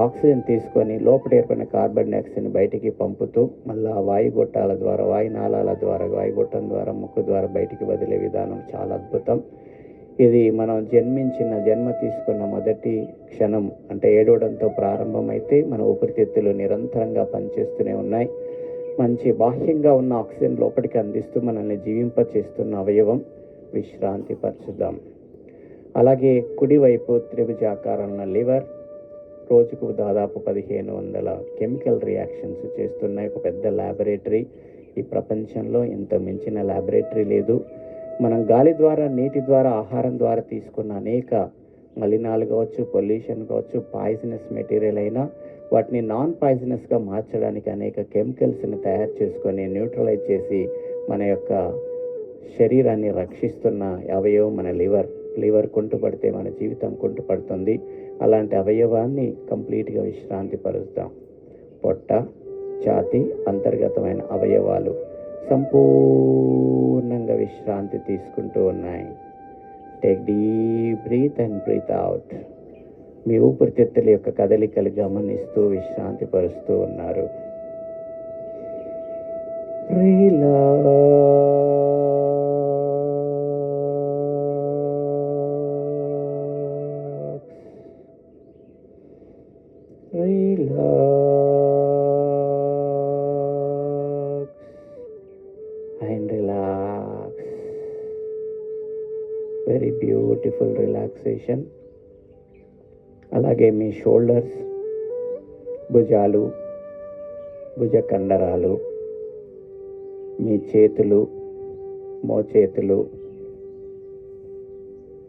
ఆక్సిజన్ తీసుకొని లోపల ఏర్పడిన కార్బన్ డైఆక్సైడ్ని బయటికి పంపుతూ మళ్ళీ వాయుగొట్టాల ద్వారా, వాయునాళాల ద్వారా, వాయుగొట్టం ద్వారా, ముక్కు ద్వారా బయటికి వదిలే విధానం చాలా అద్భుతం. ఇది మనం జన్మ తీసుకున్న మొదటి క్షణం అంటే ఏడవడంతో ప్రారంభమైతే మన ఊపిరితిత్తులు నిరంతరంగా పనిచేస్తూనే ఉన్నాయి. మంచి బాహ్యంగా ఉన్న ఆక్సిజన్ లోపలికి అందిస్తూ మనల్ని జీవింపచేస్తున్న అవయవం. విశ్రాంతి పరచుదాం. అలాగే కుడివైపు త్రిభుజాకారంలో లివర్ రోజుకు దాదాపు 1500 కెమికల్ రియాక్షన్స్ చేస్తున్నాయి. ఒక పెద్ద ల్యాబొరేటరీ. ఈ ప్రపంచంలో ఇంత మించిన ల్యాబొరేటరీ లేదు. మనం గాలి ద్వారా, నీటి ద్వారా, ఆహారం ద్వారా తీసుకున్న అనేక మలినాలు కావచ్చు, పొల్యూషన్ కావచ్చు, పాయిజనస్ మెటీరియల్ అయినా వాటిని నాన్ పాయిజనస్గా మార్చడానికి అనేక కెమికల్స్ని తయారు చేసుకొని న్యూట్రలైజ్ చేసి మన యొక్క శరీరాన్ని రక్షిస్తున్న అవయవం మన లివర్ కుంటుపడితే మన జీవితం కుంటుపడుతుంది. అలాంటి అవయవాన్ని కంప్లీట్గా విశ్రాంతి పరుస్తాం. పొట్ట, ఛాతీ, అంతర్గతమైన అవయవాలు సంపూర్ణంగా విశ్రాంతి తీసుకుంటూ ఉన్నాయి. Take deep breath and breath out. మీ ఊపిరితిత్తుల యొక్క కదలికలు గమనిస్తూ విశ్రాంతి పరుస్తూ ఉన్నారు. Relax. Very beautiful relaxation. అలాగే మీ షోల్డర్స్, భుజాలు, భుజ కండరాలు, మీ చేతులు, మోచేతులు,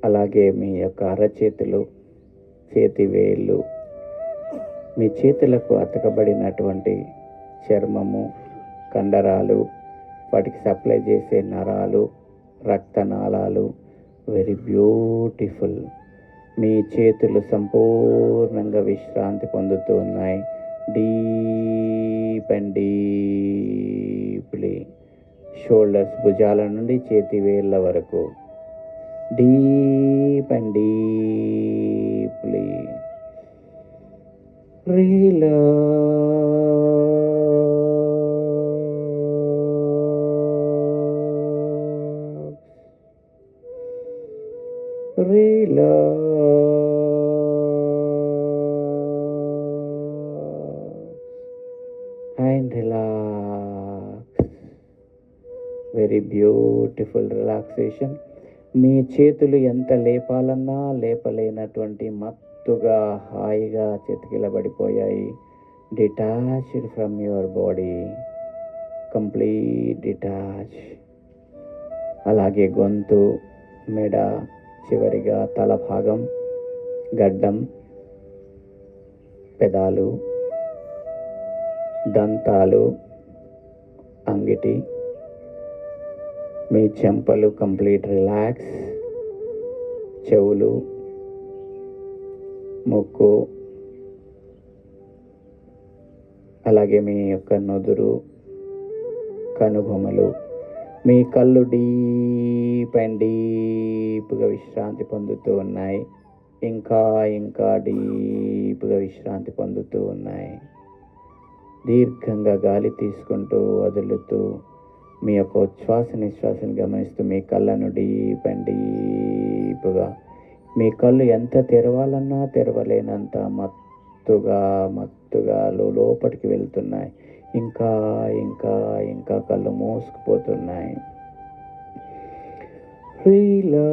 అలాగే మీ యొక్క అరచేతులు, చేతి వేళ్ళు, మీ చేతులకు అతకబడినటువంటి చర్మము, కండరాలు, వాటికి సప్లై చేసే నరాలు, రక్తనాళాలు, వెరీ బ్యూటిఫుల్. మీ చేతులు సంపూర్ణంగా విశ్రాంతి పొందుతూ ఉన్నాయి. Deep and deeply. షోల్డర్స్, భుజాల నుండి చేతి వేళ్ళ వరకు deep and deeply. Relax. And relax. Very beautiful relaxation. మీ చేతులు ఎంత లేపాలన్నా లేపలేనటువంటి మత్తుగా హాయిగా చితికిలబడిపోయాయి. Detached from your body, complete detach. అలాగే గొంతు, మెడ, చివరిగా తల భాగం, గడ్డం, పెదాలు, దంతాలు, అంగిటి, మీ చెంపలు కంప్లీట్ రిలాక్స్. చెవులు, ముక్కు, అలాగే మీ యొక్క నుదురు, కనుబొమలు, మీ కళ్ళు డీప్ అండ్ డీప్గా విశ్రాంతి పొందుతూ ఉన్నాయి. ఇంకా ఇంకా డీప్గా విశ్రాంతి పొందుతూ ఉన్నాయి. దీర్ఘంగా గాలి తీసుకుంటూ వదులుతూ మీ యొక్క ఉచ్ఛ్వాస నిశ్వాసను గమనిస్తూ మీ కళ్ళను డీప్ అండ్ డీప్గా, మీ కళ్ళు ఎంత తెరవాలన్నా తెరవలేనంత మత్తుగా లోపలికి వెళ్తున్నాయి. ఇంకా ఇంకా ఇంకా కళ్ళు మూసుకుపోతున్నాయి. Relax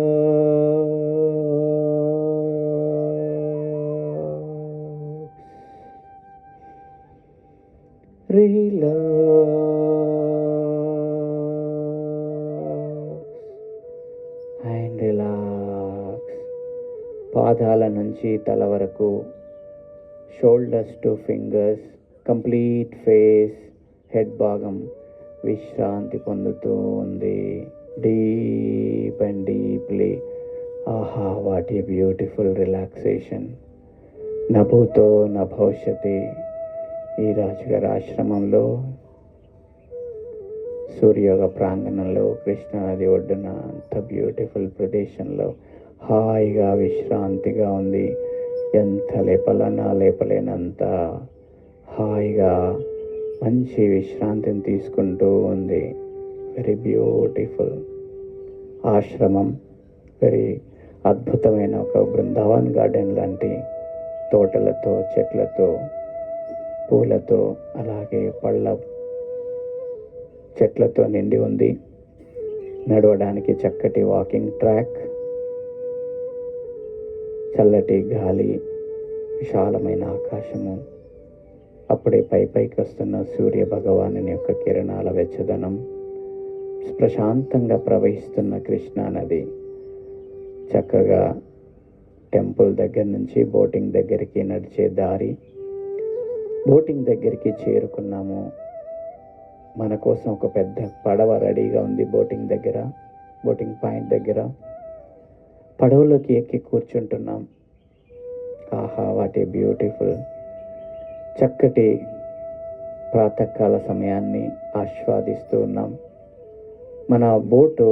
and relax. పాదాల నుంచి తల వరకు, shoulders to fingers, complete face, head భాగం విశ్రాంతి పొందుతూ ఉంది. Deep and deeply. ఆహా, వాట్ ఏ బ్యూటిఫుల్ రిలాక్సేషన్. నభూతో న భవిష్యతి. ఈ రాజుగారి ఆశ్రమంలో సూర్యోగ ప్రాంగణంలో కృష్ణానది ఒడ్డున అంత బ్యూటిఫుల్ ప్రదేశంలో హాయిగా విశ్రాంతిగా ఉంది. ఎంత లేపాలన్నా లేపలేనంత హాయిగా మంచి విశ్రాంతిని తీసుకుంటూ ఉంది. వెరీ బ్యూటిఫుల్ ఆశ్రమం. వెరీ అద్భుతమైన ఒక బృందావన్ గార్డెన్ లాంటి తోటలతో, చెట్లతో, పూలతో, అలాగే పళ్ళ చెట్లతో నిండి ఉంది. నడవడానికి చక్కటి వాకింగ్ ట్రాక్, చల్లటి గాలి, విశాలమైన ఆకాశము, అప్పుడే పైకి వస్తున్న సూర్య భగవానుని యొక్క కిరణాల వెచ్చదనం, ప్రశాంతంగా ప్రవహిస్తున్న కృష్ణా నది. చక్కగా టెంపుల్ దగ్గర నుంచి బోటింగ్ దగ్గరికి నడిచే దారి. బోటింగ్ దగ్గరికి చేరుకున్నాము. మన కోసం ఒక పెద్ద పడవ రెడీగా ఉంది బోటింగ్ పాయింట్ దగ్గర. పడవలోకి ఎక్కి కూర్చుంటున్నాం. ఆహా, వాట్ ఏ బ్యూటిఫుల్! చక్కటి ప్రాతకాల సమయాన్ని ఆస్వాదిస్తూ ఉన్నాం. మన బోటు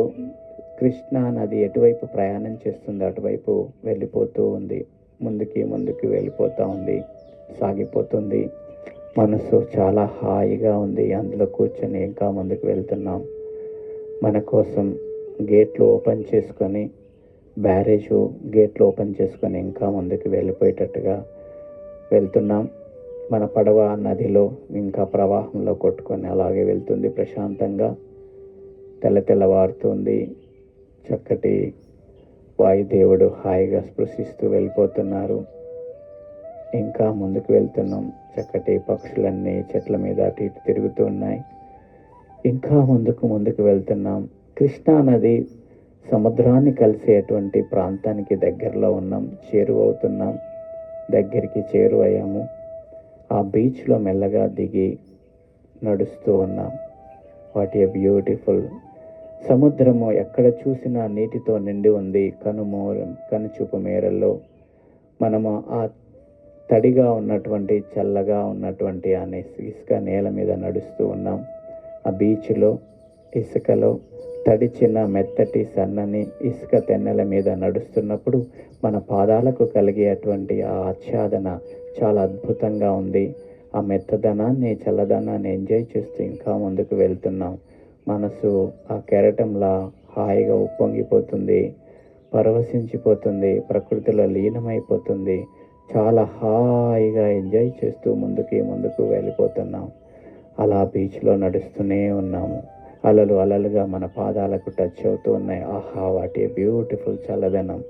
కృష్ణా నది ఎటువైపు ప్రయాణం చేస్తుంది అటువైపు వెళ్ళిపోతూ ఉంది. ముందుకి వెళ్ళిపోతూ ఉంది, సాగిపోతుంది. మనసు చాలా హాయిగా ఉంది. అందులో కూర్చొని ఇంకా ముందుకు వెళ్తున్నాం. మన కోసం గేట్లు ఓపెన్ చేసుకొని, గేట్లు ఓపెన్ చేసుకొని ఇంకా ముందుకు వెళ్ళిపోయేటట్టుగా వెళ్తున్నాం. మన పడవ నదిలో ఇంకా ప్రవాహంలో కొట్టుకొని అలాగే వెళ్తుంది ప్రశాంతంగా. తెల్లవారుతుంది. చక్కటి వాయుదేవుడు హాయిగా స్పృశిస్తూ వెళ్ళిపోతున్నారు. ఇంకా ముందుకు వెళ్తున్నాం. చక్కటి పక్షులన్నీ చెట్ల మీద అటు ఇటు తిరుగుతూ ఉన్నాయి. ఇంకా ముందుకు వెళ్తున్నాం. కృష్ణా నది సముద్రాన్ని కలిసేటువంటి ప్రాంతానికి దగ్గరలో ఉన్నాం. చేరువవుతున్నాం. దగ్గరికి చేరువయ్యాము. ఆ బీచ్లో మెల్లగా దిగి నడుస్తూ ఉన్నాం. What a beautiful! సముద్రము ఎక్కడ చూసినా నీటితో నిండి ఉంది. కనుచూపు మేరల్లో మనము ఆ తడిగా ఉన్నటువంటి, చల్లగా ఉన్నటువంటి ఆ ఇసుక నేల మీద నడుస్తూ ఉన్నాం. ఆ బీచ్లో ఇసుకలో తడిచిన మెత్తటి సన్నని ఇసుక తెన్నెల మీద నడుస్తున్నప్పుడు మన పాదాలకు కలిగేటువంటి ఆ ఆచ్ఛాదన చాలా అద్భుతంగా ఉంది. ఆ మెత్తదనాన్ని, చల్లదనాన్ని ఎంజాయ్ చేస్తూ ఇంకా ముందుకు వెళ్తున్నాం. మనసు ఆ కెరటంలా హాయిగా ఉప్పొంగిపోతుంది, పరవశించిపోతుంది, ప్రకృతిలో లీనమైపోతుంది. చాలా హాయిగా ఎంజాయ్ చేస్తూ ముందుకు వెళ్ళిపోతున్నాం. అలా బీచ్లో నడుస్తూనే ఉన్నాము. అలలుగా మన పాదాలకు టచ్ అవుతూ ఉన్నాయి. ఆహా, వాట్ ఏ బ్యూటిఫుల్! చల్లదనం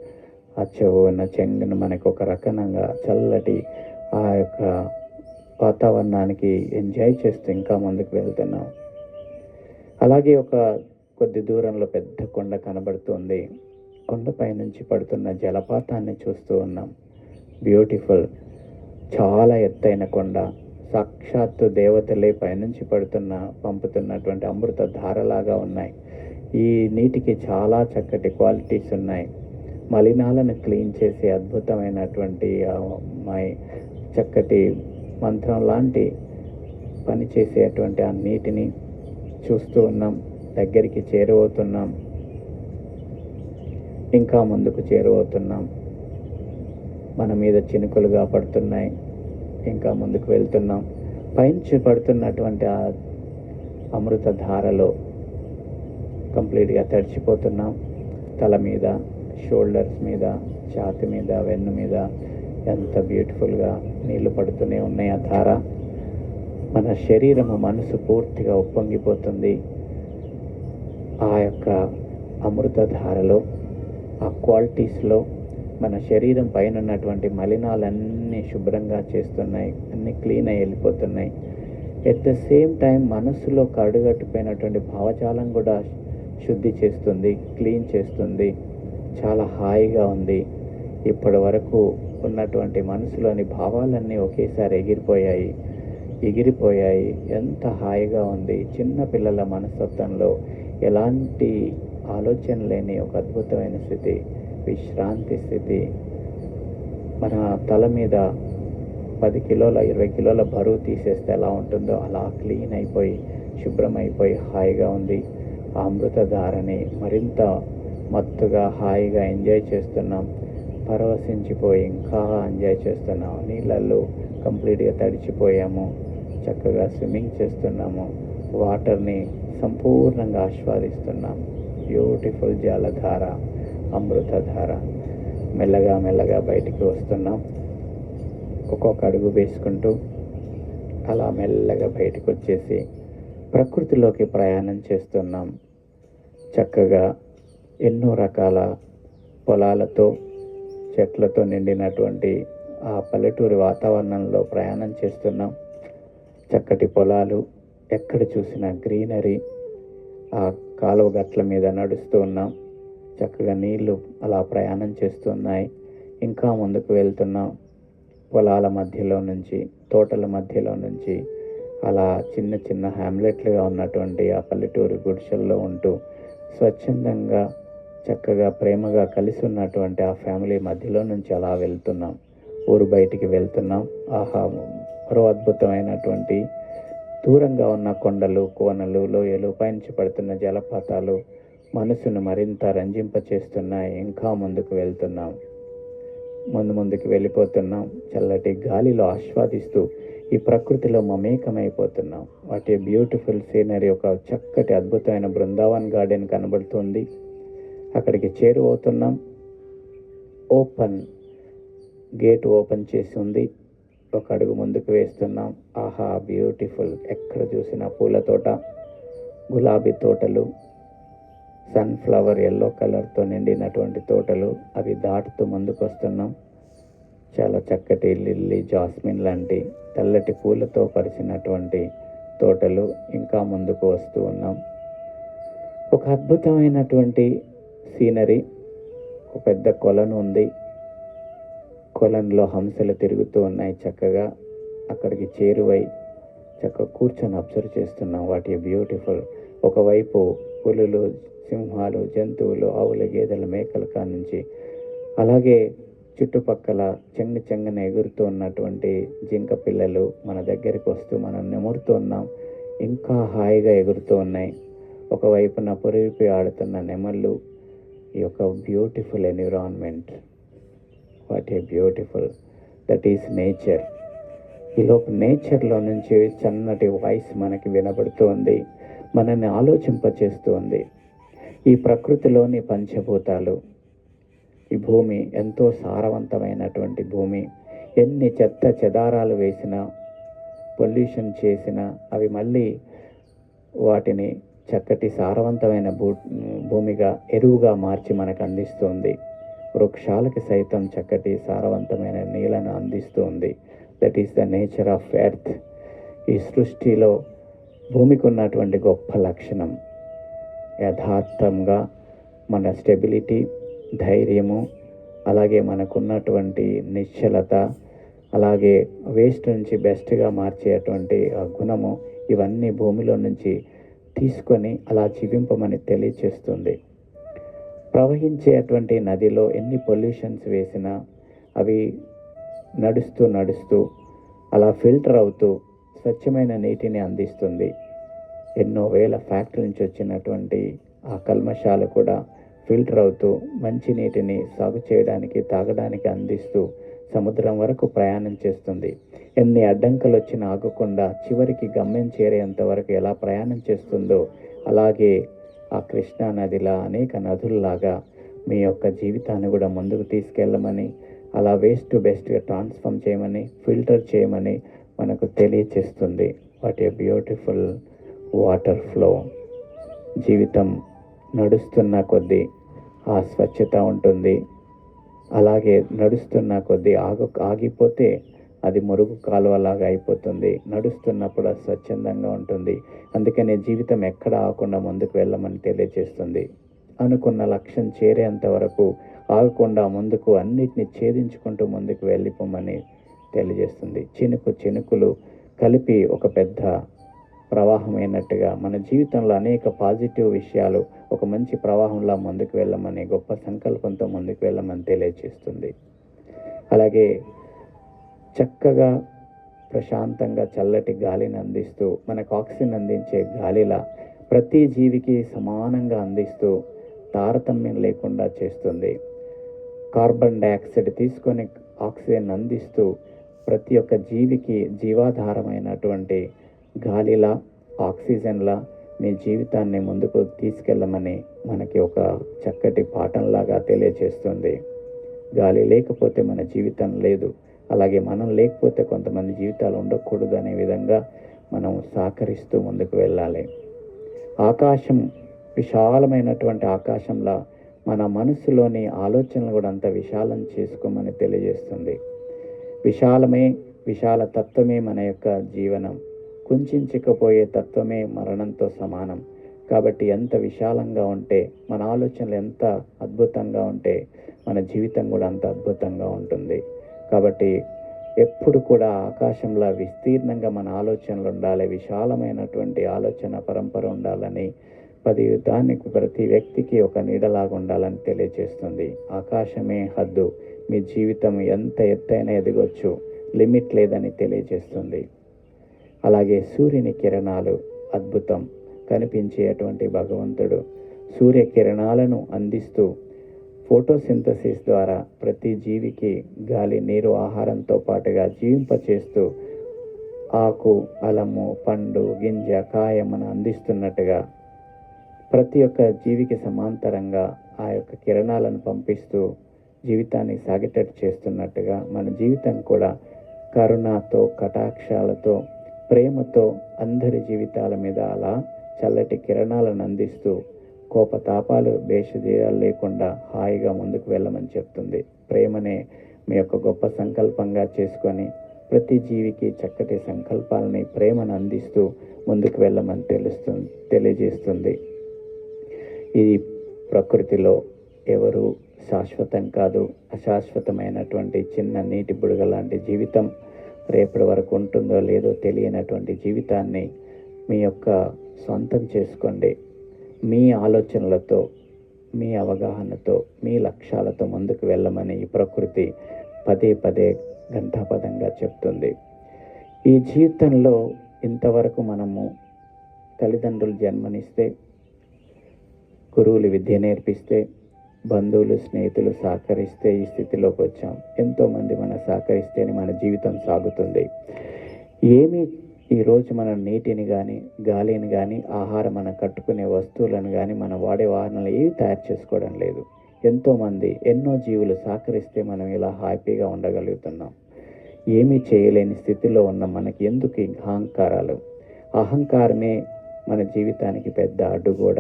ఆ చెవున చెంగున మనకు ఒక రకంగా చల్లటి ఆ యొక్క వాతావరణానికి ఎంజాయ్ చేస్తూ ఇంకా ముందుకు వెళ్తున్నాం. అలాగే ఒక కొద్ది దూరంలో పెద్ద కొండ కనబడుతుంది. కొండపై నుంచి పడుతున్న జలపాతాన్ని చూస్తూ ఉన్నాం. బ్యూటిఫుల్! చాలా ఎత్తైన కొండ. సాక్షాత్తు దేవతలే పైనుంచి పంపుతున్నటువంటి అమృత ధారలాగా ఉన్నాయి. ఈ నీటికి చాలా చక్కటి క్వాలిటీస్ ఉన్నాయి. మలినాలను క్లీన్ చేసే అద్భుతమైనటువంటి చక్కటి మంత్రం లాంటి పని చేసేటువంటి ఆ నీటిని చూస్తూ ఉన్నాం. దగ్గరికి చేరువవుతున్నాం. ఇంకా ముందుకు చేరువవుతున్నాం. మన మీద చినుకులుగా పడుతున్నాయి. ఇంకా ముందుకు వెళ్తున్నాం. పైనుంచి పడుతున్నటువంటి ఆ అమృత ధారలో కంప్లీట్గా తడిచిపోతున్నాం. తల మీద, షోల్డర్స్ మీద, ఛాతి మీద, వెన్ను మీద ఎంత బ్యూటిఫుల్గా నీళ్లు పడుతూనే ఉన్నాయి. ఆ ధార మన శరీరము, మనసు పూర్తిగా ఉప్పొంగిపోతుంది. ఆ యొక్క అమృత ధారలో, ఆ క్వాలిటీస్లో మన శరీరం పైన ఉన్నటువంటి మలినాలన్నీ శుభ్రంగా చేస్తున్నాయి. అన్నీ క్లీన్ అయి వెళ్ళిపోతున్నాయి. ఎట్ ద సేమ్ టైం మనసులో కడుగట్టుపోయినటువంటి భావజాలం కూడా శుద్ధి చేస్తుంది, క్లీన్ చేస్తుంది. చాలా హాయిగా ఉంది. ఇప్పటి వరకు ఉన్నటువంటి మనసులోని భావాలన్నీ ఒకేసారి ఎగిరిపోయాయి. ఎంత హాయిగా ఉంది. చిన్న పిల్లల మనస్తత్వంలో ఎలాంటి ఆలోచన లేని ఒక అద్భుతమైన స్థితి, విశ్రాంతి స్థితి. మన తల మీద 10 కిలోల 20 కిలోల బరువు తీసేస్తే ఎలా ఉంటుందో అలా క్లీన్ అయిపోయి, శుభ్రమైపోయి హాయిగా ఉంది. ఆ అమృతధారని మరింత మత్తుగా హాయిగా ఎంజాయ్ చేస్తున్నాం. పరవశించిపోయి ఇంకా ఎంజాయ్ చేస్తున్నాం. నీళ్ళల్లో కంప్లీట్గా తడిచిపోయాము. చక్కగా స్విమ్మింగ్ చేస్తున్నాము. వాటర్ని సంపూర్ణంగా ఆస్వాదిస్తున్నాం. బ్యూటిఫుల్ జలధార, అమృతధార. మెల్లగా బయటికి వస్తున్నాం. ఒక్కొక్క అడుగు వేసుకుంటూ అలా మెల్లగా బయటకు వచ్చేసి ప్రకృతిలోకి ప్రయాణం చేస్తున్నాం. చక్కగా ఎన్నో రకాల పొలాలతో, చెట్లతో నిండినటువంటి ఆ పల్లెటూరి వాతావరణంలో ప్రయాణం చేస్తున్నాం. చక్కటి పొలాలు, ఎక్కడ చూసినా గ్రీనరీ, ఆ కాలువ గట్ల మీద నడుస్తూ ఉన్నాం. చక్కగా నీళ్లు అలా ప్రయాణం చేస్తున్నాయి. ఇంకా ముందుకు వెళ్తున్నాం. పొలాల మధ్యలో నుంచి, తోటల మధ్యలో నుంచి అలా చిన్న చిన్న హ్యామ్లెట్లుగా ఉన్నటువంటి ఆ పల్లెటూరు గుడిసెల్లో ఉంటూ స్వచ్ఛందంగా చక్కగా ప్రేమగా కలిసి ఉన్నటువంటి ఆ ఫ్యామిలీ మధ్యలో నుంచి అలా వెళ్తున్నాం. ఊరు బయటికి వెళ్తున్నాం. ఆహా, మరో అద్భుతమైనటువంటి దూరంగా ఉన్న కొండలు, కోనలు, లోయలు, పైనుంచి పడుతున్న జలపాతాలు మనసును మరింత రంజింపచేస్తున్నాయి. ఇంకా ముందుకు వెళ్తున్నాం. ముందుకు వెళ్ళిపోతున్నాం. చల్లటి గాలిలో ఆస్వాదిస్తూ ఈ ప్రకృతిలో మమేకమైపోతున్నాం. వాటి బ్యూటిఫుల్ సీనరీ, ఒక చక్కటి అద్భుతమైన బృందావన్ గార్డెన్ కనబడుతుంది. అక్కడికి చేరువవుతున్నాం. గేట్ ఓపెన్ చేసి ఉంది. ఒక అడుగు ముందుకు వేస్తున్నాం. ఆహా, బ్యూటిఫుల్. ఎక్కడ చూసినా పూల తోట, గులాబీ తోటలు, సన్ఫ్లవర్ ఎల్లో కలర్తో నిండినటువంటి తోటలు. అవి దాటుతూ ముందుకు వస్తున్నాం. చాలా చక్కటి లిల్లీ, జాస్మిన్ లాంటి తెల్లటి పూలతో పరిచినటువంటి తోటలు. ఇంకా ముందుకు వస్తూ ఉన్నాం. ఒక అద్భుతమైనటువంటి సీనరీ. ఒక పెద్ద కొలను ఉంది. కొలంలో హంసలు తిరుగుతూ ఉన్నాయి. చక్కగా అక్కడికి చేరువై చక్కగా కూర్చొని అబ్జర్వ్ చేస్తున్నాం. వాటి బ్యూటిఫుల్. ఒకవైపు పులులు, సింహాలు, జంతువులు, ఆవుల, గేదెల, మేకల కానుంచి, అలాగే చుట్టుపక్కల చెంగన ఎగురుతూ ఉన్నటువంటి జింక పిల్లలు మన దగ్గరికి వస్తూ మనం నిమురుతూ ఉన్నాం. ఇంకా హాయిగా ఎగురుతూ ఉన్నాయి. ఒకవైపున పొరిపి ఆడుతున్న నెమళ్ళు. ఈ యొక్క beautiful environment. What a beautiful. That is nature. ఈలోపు నేచర్లో నుంచి చన్నటి వాయిస్ మనకి వినబడుతూ ఉంది. మనల్ని ఆలోచింపచేస్తూ ఉంది. ఈ ప్రకృతిలోని పంచభూతాలు, ఈ భూమి ఎంతో సారవంతమైనటువంటి భూమి. ఎన్ని చెత్త చెదారాలు వేసినా, పొల్యూషన్ చేసినా అవి మళ్ళీ వాటిని చక్కటి సారవంతమైన భూమిగా, ఎరువుగా మార్చి మనకు అందిస్తుంది. వృక్షాలకి సైతం చక్కటి సారవంతమైన నీళ్ళను అందిస్తుంది. That is the nature of earth. ఈ సృష్టిలో భూమికి ఉన్నటువంటి గొప్ప లక్షణం యథార్థంగా మన స్టెబిలిటీ, ధైర్యము, అలాగే మనకున్నటువంటి నిశ్చలత, అలాగే వేస్ట్ నుంచి బెస్ట్గా మార్చేటువంటి ఆ గుణము, ఇవన్నీ భూమిలో నుంచి తీసుకొని అలా జీవింపమని తెలియచేస్తుంది. ప్రవహించేటువంటి నదిలో ఎన్ని పొల్యూషన్స్ వేసినా అవి నడుస్తూ అలా ఫిల్టర్ అవుతూ స్వచ్ఛమైన నీటిని అందిస్తుంది. ఎన్నో వేల ఫ్యాక్టరీ నుంచి వచ్చినటువంటి ఆ కల్మషాలు కూడా ఫిల్టర్ అవుతూ మంచి నీటిని సాగు చేయడానికి, తాగడానికి అందిస్తూ సముద్రం వరకు ప్రయాణం చేస్తుంది. ఎన్ని అడ్డంకులు వచ్చినా ఆగకుండా చివరికి గమ్యం చేరేంత వరకు ఎలా ప్రయాణం చేస్తుందో, అలాగే ఆ కృష్ణా నదిలా, అనేక నదుల్లాగా మీ యొక్క జీవితాన్ని కూడా ముందుకు తీసుకెళ్ళమని, అలా వేస్ట్ టు బెస్ట్గా ట్రాన్స్ఫార్మ్ చేయమని, ఫిల్టర్ చేయమని మనకు తెలియచేస్తుంది. What a beautiful water flow. జీవితం నడుస్తున్న కొద్దీ ఆ స్వచ్ఛత ఉంటుంది. అలాగే నడుస్తున్న కొద్దీ ఆగిపోతే అది మురుగు కాలువలాగా అయిపోతుంది. నడుస్తున్నప్పుడు అది స్వచ్ఛందంగా ఉంటుంది. అందుకనే జీవితం ఎక్కడ ఆగకుండా ముందుకు వెళ్ళమని తెలియజేస్తుంది. అనుకున్న లక్ష్యం చేరేంత వరకు ఆగకుండా ముందుకు అన్నిటిని ఛేదించుకుంటూ ముందుకు వెళ్ళిపోమని తెలియజేస్తుంది. చినుకులు కలిపి ఒక పెద్ద ప్రవాహమైనట్టుగా మన జీవితంలో అనేక పాజిటివ్ విషయాలు ఒక మంచి ప్రవాహంలా ముందుకు వెళ్ళమని, గొప్ప సంకల్పంతో ముందుకు వెళ్ళమని తెలియజేస్తుంది. అలాగే చక్కగా ప్రశాంతంగా చల్లటి గాలిని అందిస్తూ, మనకు ఆక్సిజన్ అందించే గాలిలా ప్రతి జీవికి సమానంగా అందిస్తూ తారతమ్యం లేకుండా చేస్తుంది. కార్బన్ డైఆక్సైడ్ తీసుకొని ఆక్సిజన్ అందిస్తూ ప్రతి ఒక్క జీవికి జీవాధారమైనటువంటి గాలిలా, ఆక్సిజన్లా మీ జీవితాన్ని ముందుకు తీసుకెళ్ళమని మనకి ఒక చక్కటి పాఠంలాగా తెలియజేస్తుంది. గాలి లేకపోతే మన జీవితం లేదు, అలాగే మనం లేకపోతే కొంతమంది జీవితాలు ఉండకూడదు అనే విధంగా మనం సహకరిస్తూ ముందుకు వెళ్ళాలి. ఆకాశం, విశాలమైనటువంటి ఆకాశంలా మన మనసులోని ఆలోచనలు కూడా అంత విశాలం చేసుకోమని తెలియజేస్తుంది. విశాల తత్వమే మన యొక్క జీవనం. కుంచించకపోయే తత్వమే మరణంతో సమానం. కాబట్టి ఎంత విశాలంగా ఉంటే, మన ఆలోచనలు ఎంత అద్భుతంగా ఉంటే మన జీవితం కూడా అంత అద్భుతంగా ఉంటుంది. కాబట్టి ఎప్పుడు కూడా ఆకాశంలా విస్తీర్ణంగా మన ఆలోచనలు ఉండాలి, విశాలమైనటువంటి ఆలోచన పరంపర ఉండాలని, ప్రతి వ్యక్తికి ఒక నీడలాగా ఉండాలని తెలియజేస్తుంది. ఆకాశమే హద్దు, మీ జీవితం ఎంత ఎత్తైనా ఎదగొచ్చు, లిమిట్ లేదని తెలియజేస్తుంది. అలాగే సూర్యుని కిరణాలు అద్భుతం. కనిపించేటువంటి భగవంతుడు సూర్యకిరణాలను అందిస్తూ ఫోటోసింథసిస్ ద్వారా ప్రతి జీవికి గాలి, నీరు, ఆహారంతో పాటుగా జీవింపచేస్తూ ఆకు, అలము, పండు, గింజ, కాయమును అందిస్తున్నట్టుగా ప్రతి ఒక్క జీవికి సమాంతరంగా ఆ యొక్క కిరణాలను పంపిస్తూ జీవితాన్ని సాగేటట్టు చేస్తున్నట్టుగా మన జీవితం కూడా కరుణతో, కటాక్షాలతో, ప్రేమతో అందరి జీవితాల మీద అలా చల్లటి కిరణాలను అందిస్తూ కోపతాపాలు, భేషజీయాలు లేకుండా హాయిగా ముందుకు వెళ్ళమని చెప్తుంది. ప్రేమనే మీ యొక్క గొప్ప సంకల్పంగా చేసుకొని ప్రతి జీవికి చక్కటి సంకల్పాలని, ప్రేమను అందిస్తూ ముందుకు వెళ్ళమని తెలియజేస్తుంది. ఈ ప్రకృతిలో ఎవరు శాశ్వతం కాదు. అశాశ్వతమైనటువంటి చిన్న నీటి బుడగ లాంటి జీవితం రేపటి వరకు ఉంటుందో లేదో తెలియనటువంటి జీవితాన్ని మీ యొక్క సొంతం చేసుకోండి. మీ ఆలోచనలతో, మీ అవగాహనతో, మీ లక్ష్యాలతో ముందుకు వెళ్ళమని ఈ ప్రకృతి పదే పదే ఘంటాపదంగా చెప్తుంది. ఈ జీవితంలో ఇంతవరకు మనము తల్లిదండ్రులు జన్మనిస్తే, గురువులు విద్య నేర్పిస్తే, బంధువులు, స్నేహితులు సహకరిస్తే ఈ స్థితిలోకి వచ్చాం. ఎంతోమంది మన సహకరిస్తేనే మన జీవితం సాగుతుంది. ఏమీ ఈరోజు మనం నీటిని కానీ, గాలిని కానీ, ఆహారం, మనం కట్టుకునే వస్తువులను కానీ, మనం వాడే వాహనాలు ఏవి తయారు చేసుకోవడం లేదు. ఎంతోమంది, ఎన్నో జీవులు సహకరిస్తే మనం ఇలా హ్యాపీగా ఉండగలుగుతున్నాం. ఏమీ చేయలేని స్థితిలో ఉన్న మనకి ఎందుకు అహంకారాలు? అహంకారమే మన జీవితానికి పెద్ద అడ్డుగోడ.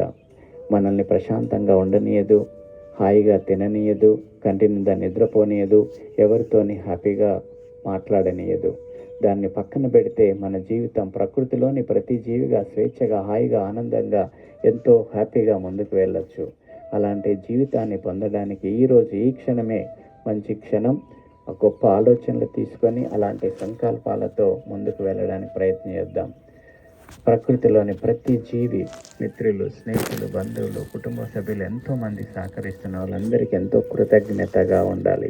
మనల్ని ప్రశాంతంగా ఉండనీయదు, హాయిగా తిననీయదు, కంటి నిండా నిద్రపోనీయదు, ఎవరితోని హ్యాపీగా మాట్లాడనీయదు. దాన్ని పక్కన పెడితే మన జీవితం ప్రకృతిలోని ప్రతి జీవిగా స్వేచ్ఛగా, హాయిగా, ఆనందంగా, ఎంతో హ్యాపీగా ముందుకు వెళ్ళొచ్చు. అలాంటి జీవితాన్ని పొందడానికి ఈరోజు ఈ క్షణమే మంచి క్షణం. గొప్ప ఆలోచనలు తీసుకొని అలాంటి సంకల్పాలతో ముందుకు వెళ్ళడానికి ప్రయత్నం చేద్దాం. ప్రకృతిలోని ప్రతి జీవి, మిత్రులు, స్నేహితులు, బంధువులు, కుటుంబ సభ్యులు ఎంతోమంది సహకరిస్తున్న వాళ్ళందరికీ ఎంతో కృతజ్ఞతగా ఉండాలి.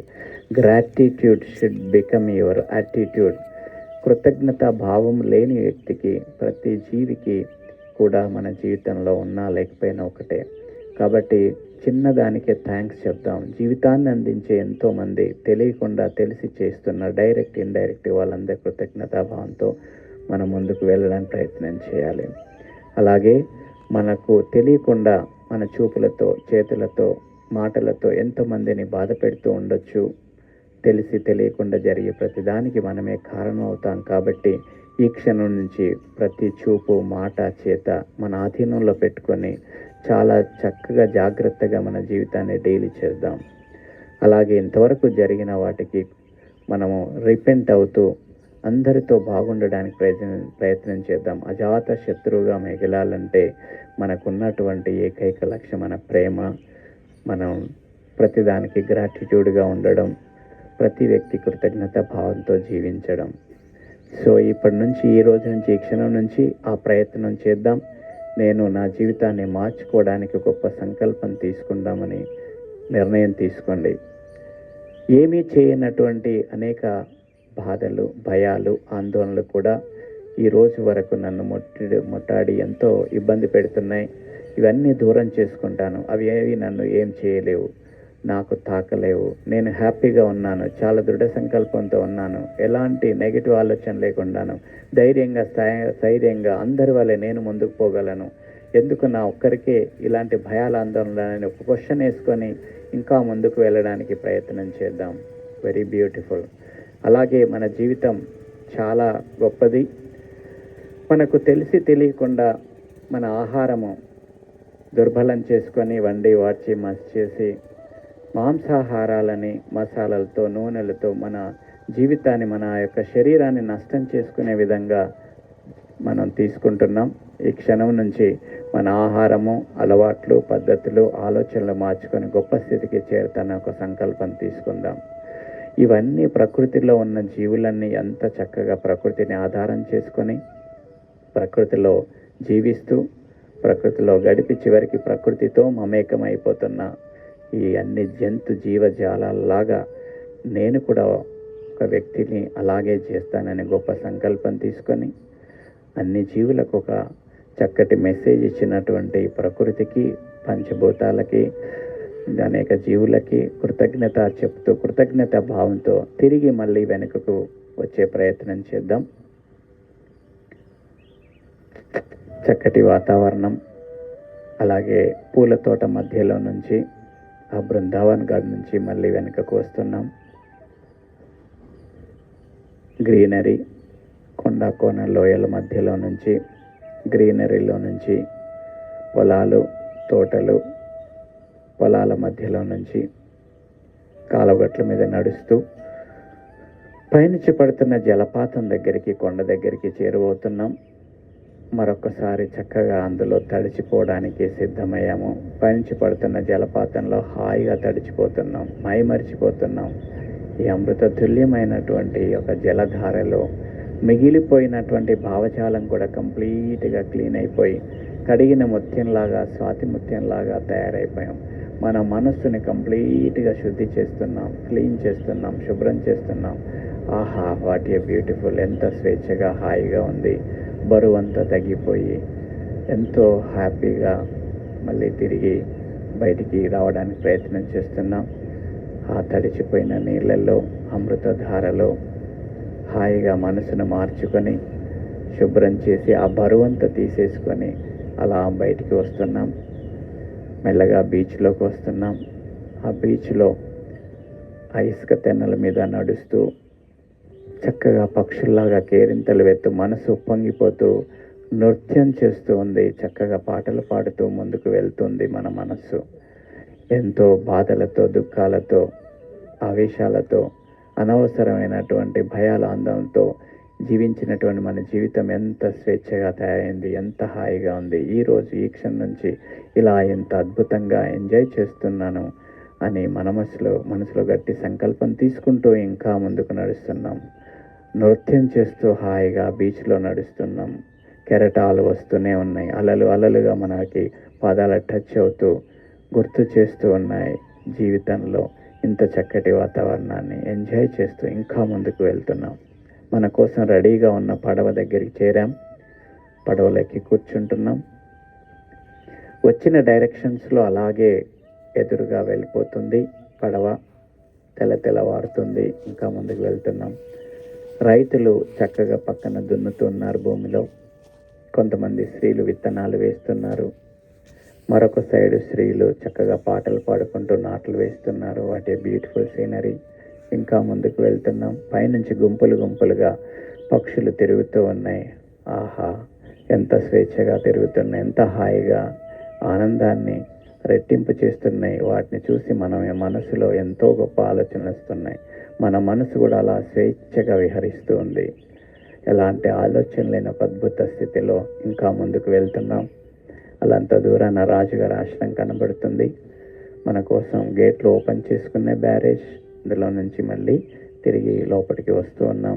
Gratitude should become your attitude. కృతజ్ఞత భావం లేని వ్యక్తికి, ప్రతి జీవికి కూడా మన జీవితంలో ఉన్నా లేకపోయినా ఒకటే. కాబట్టి చిన్నదానికే థ్యాంక్స్ చెప్దాం. జీవితాన్ని అందించే ఎంతోమంది తెలియకుండా తెలిసి చేస్తున్న డైరెక్ట్, ఇండైరెక్ట్ వాళ్ళందరి కృతజ్ఞతాభావంతో మనం ముందుకు వెళ్ళడానికి ప్రయత్నం చేయాలి. అలాగే మనకు తెలియకుండా మన చూపులతో, చేతులతో, మాటలతో ఎంతోమందిని బాధ పెడుతూ ఉండొచ్చు. తెలిసి తెలియకుండా జరిగే ప్రతిదానికి మనమే కారణం అవుతాం. కాబట్టి ఈ క్షణం నుంచి ప్రతి చూపు, మాట, చేత మన ఆధీనంలో పెట్టుకొని చాలా చక్కగా, జాగ్రత్తగా మన జీవితాన్ని డైలీ చేద్దాం. అలాగే ఇంతవరకు జరిగిన వాటికి మనము రిపెంట్ అవుతూ అందరితో బాగుండడానికి ప్రయత్నం చేద్దాం. అజాత శత్రువుగా మిగలాలంటే మనకున్నటువంటి ఏకైక లక్ష్యం మన ప్రేమ. మనం ప్రతిదానికి గ్రాటిట్యూడ్గా ఉండడం, ప్రతి వ్యక్తి కృతజ్ఞత భావంతో జీవించడం. సో ఇప్పటి నుంచి, ఈ రోజు నుంచి, ఈ క్షణం నుంచి ఆ ప్రయత్నం చేద్దాం. నేను నా జీవితాన్ని మార్చుకోవడానికి గొప్ప సంకల్పం తీసుకుందామని నిర్ణయం తీసుకోండి. ఏమీ చేయనటువంటి అనేక బాధలు, భయాలు, ఆందోళనలు కూడా ఈ రోజు వరకు నన్ను ముట్టాడి ఎంతో ఇబ్బంది పెడుతున్నాయి. ఇవన్నీ దూరం చేసుకుంటాను. అవి ఏవి నన్ను ఏం చేయలేవు, నాకు తాకలేవు. నేను హ్యాపీగా ఉన్నాను, చాలా దృఢ సంకల్పంతో ఉన్నాను, ఎలాంటి నెగిటివ్ ఆలోచన లేకుండాను ధైర్యంగా అందరి వల్లే నేను ముందుకు పోగలను. ఎందుకు నా ఒక్కరికే ఇలాంటి భయాల ఆందోళన ఒక క్వశ్చన్ వేసుకొని ఇంకా ముందుకు వెళ్ళడానికి ప్రయత్నం చేద్దాం. Very beautiful. అలాగే మన జీవితం చాలా గొప్పది. మనకు తెలిసి తెలియకుండా మన ఆహారము దుర్బలం చేసుకొని వండి వాడ్చి మసి చేసి మాంసాహారాలని మసాలాలతో, నూనెలతో మన జీవితాన్ని, మన యొక్క శరీరాన్ని నష్టం చేసుకునే విధంగా మనం తీసుకుంటున్నాం. ఈ క్షణం నుంచి మన ఆహారము, అలవాట్లు, పద్ధతులు, ఆలోచనలు మార్చుకొని గొప్ప స్థితికి చేరుతాన ఒక సంకల్పం తీసుకుందాం. ఇవన్నీ ప్రకృతిలో ఉన్న జీవులన్నీ ఎంత చక్కగా ప్రకృతిని ఆధారం చేసుకొని ప్రకృతిలో జీవిస్తూ ప్రకృతిలో గడిపి చివరికి ప్రకృతితో మమేకమైపోతున్న ఈ అన్ని జంతు జీవజాలాల్లాగా నేను కూడా ఒక వ్యక్తిని అలాగే చేస్తానని గొప్ప సంకల్పం తీసుకొని అన్ని జీవులకు ఒక చక్కటి మెసేజ్ ఇచ్చినటువంటి ప్రకృతికి, పంచభూతాలకి, అనేక జీవులకి కృతజ్ఞత చెప్తూ కృతజ్ఞత భావంతో తిరిగి మళ్ళీ వెనుకకు వచ్చే ప్రయత్నం చేద్దాం. చక్కటి వాతావరణం, అలాగే పూల తోట మధ్యలో నుంచి ఆ బృందావన్ గార్డ్ నుంచి మళ్ళీ వెనుకకు వస్తున్నాం. గ్రీనరీ, కొండ కోన లోయల మధ్యలో నుంచి, గ్రీనరీలో నుంచి పొలాలు, తోటలు, పొలాల మధ్యలో నుంచి కాలువగట్ల మీద నడుస్తూ పైనుంచి పడుతున్న జలపాతం దగ్గరికి, కొండ దగ్గరికి చేరువవుతున్నాం. మరొకసారి చక్కగా అందులో తడిచిపోవడానికి సిద్ధమయ్యాము. పైనుంచి పడుతున్న జలపాతంలో హాయిగా తడిచిపోతున్నాం, మైమరిచిపోతున్నాం. ఈ అమృత తుల్యమైనటువంటి ఒక జలధారలో మిగిలిపోయినటువంటి భావజాలం కూడా కంప్లీట్గా క్లీన్ అయిపోయి కడిగిన ముత్యంలాగా, స్వాతి ముత్యంలాగా తయారైపోయాం. మన మనస్సుని కంప్లీట్గా శుద్ధి చేస్తున్నాం, క్లీన్ చేస్తున్నాం, శుభ్రం చేస్తున్నాం. ఆహా, వాట్ ఏ బ్యూటిఫుల్! ఎంత స్వేచ్ఛగా హాయిగా ఉంది. బరువంతా తగ్గిపోయి ఎంతో హ్యాపీగా మళ్ళీ తిరిగి బయటికి రావడానికి ప్రయత్నం చేస్తున్నాం. ఆ తడిచిపోయిన నీళ్ళల్లో, అమృతధారలో హాయిగా మనసును మార్చుకొని శుభ్రం చేసి ఆ బరువంతా తీసేసుకొని అలా బయటికి వస్తున్నాం. మెల్లగా బీచ్లోకి వస్తున్నాం. ఆ బీచ్లో ఆ ఇసుక తెన్నెల మీద నడుస్తూ చక్కగా పక్షుల్లాగా కేరింతలు వెత్తు మనసు పొంగిపోతూ నృత్యం చేస్తూ ఉంది. చక్కగా పాటలు పాడుతూ ముందుకు వెళ్తుంది మన మనస్సు. ఎంతో బాధలతో, దుఃఖాలతో, ఆవేశాలతో, అనవసరమైనటువంటి భయాల అందంతో జీవించినటువంటి మన జీవితం ఎంత స్వేచ్ఛగా తయారైంది, ఎంత హాయిగా ఉంది. ఈరోజు ఈ క్షణం నుంచి ఇలా ఎంత అద్భుతంగా ఎంజాయ్ చేస్తున్నాను అని మనసులో గట్టి సంకల్పం తీసుకుంటూ ఇంకా ముందుకు నడుస్తున్నాం. నృత్యం చేస్తూ హాయిగా బీచ్లో నడుస్తున్నాం. కెరటాలు వస్తూనే ఉన్నాయి, అలలు అలలుగా మనకి పాదాల టచ్ అవుతూ గుర్తు చేస్తూ ఉన్నాయి. జీవితంలో ఇంత చక్కటి వాతావరణాన్ని ఎంజాయ్ చేస్తూ ఇంకా ముందుకు వెళ్తున్నాం. మన కోసం రెడీగా ఉన్న పడవ దగ్గరికి చేరాం. పడవలోకి కూర్చుంటున్నాం. వచ్చిన డైరెక్షన్స్లో అలాగే ఎదురుగా వెళ్ళిపోతుంది పడవ. తెల్లవారుతుంది. ఇంకా ముందుకు వెళ్తున్నాం. రైతులు చక్కగా పక్కన దున్నుతున్నారు భూమిలో. కొంతమంది స్త్రీలు విత్తనాలు వేస్తున్నారు. మరొక సైడు స్త్రీలు చక్కగా పాటలు పాడుకుంటూ నాట్లు వేస్తున్నారు. వాటి బ్యూటిఫుల్ సీనరీ. ఇంకా ముందుకు వెళ్తున్నాం. పైనుంచి గుంపులుగా పక్షులు తిరుగుతూ ఉన్నాయి. ఆహా, ఎంత స్వేచ్ఛగా తిరుగుతున్నాయి, ఎంత హాయిగా ఆనందాన్ని రెట్టింపు చేస్తున్నాయి. వాటిని చూసి మనసులో ఎంతో గొప్ప ఆలోచనలు వస్తున్నాయి. మన మనసు కూడా అలా స్వేచ్ఛగా విహరిస్తూ ఉంది. ఎలాంటి ఆలోచన లేని ఒక అద్భుత స్థితిలో ఇంకా ముందుకు వెళ్తున్నాం. అలాంత దూరాన రాజుగారి ఆశ్రమం కనబడుతుంది. మన కోసం గేట్లు ఓపెన్ చేసుకునే బ్యారేజ్. అందులో నుంచి మళ్ళీ తిరిగి లోపలికి వస్తూ ఉన్నాం.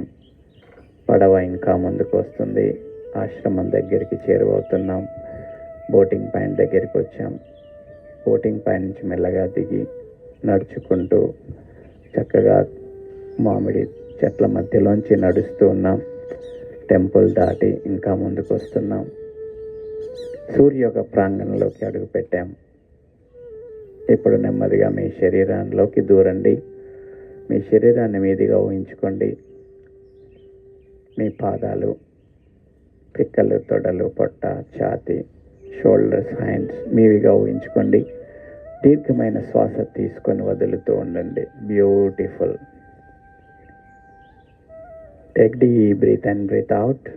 పడవ ఇంకా ముందుకు వస్తుంది. ఆశ్రమం దగ్గరికి చేరువవుతున్నాం. బోటింగ్ పాయింట్ దగ్గరికి వచ్చాం. బోటింగ్ పాయింట్ నుంచి మెల్లగా దిగి నడుచుకుంటూ చక్కగా మామిడి చెట్ల మధ్యలోంచి నడుస్తూ ఉన్నాం. టెంపుల్ దాటి ఇంకా ముందుకు వస్తున్నాం. సూర్యోగ ప్రాంగణంలోకి అడుగు పెట్టాం. ఇప్పుడు నెమ్మదిగా మీ శరీరంలోకి దూరండి. మీ శరీరాన్ని మీదిగా ఊహించుకోండి. మీ పాదాలు, పిక్కలు, తొడలు, పొట్ట, ఛాతి, షోల్డర్స్, హ్యాండ్స్ మీవిగా ఊహించుకోండి. దీర్ఘమైన శ్వాస తీసుకొని వదులుతూ ఉండండి. Beautiful. Take deep breath and breath out.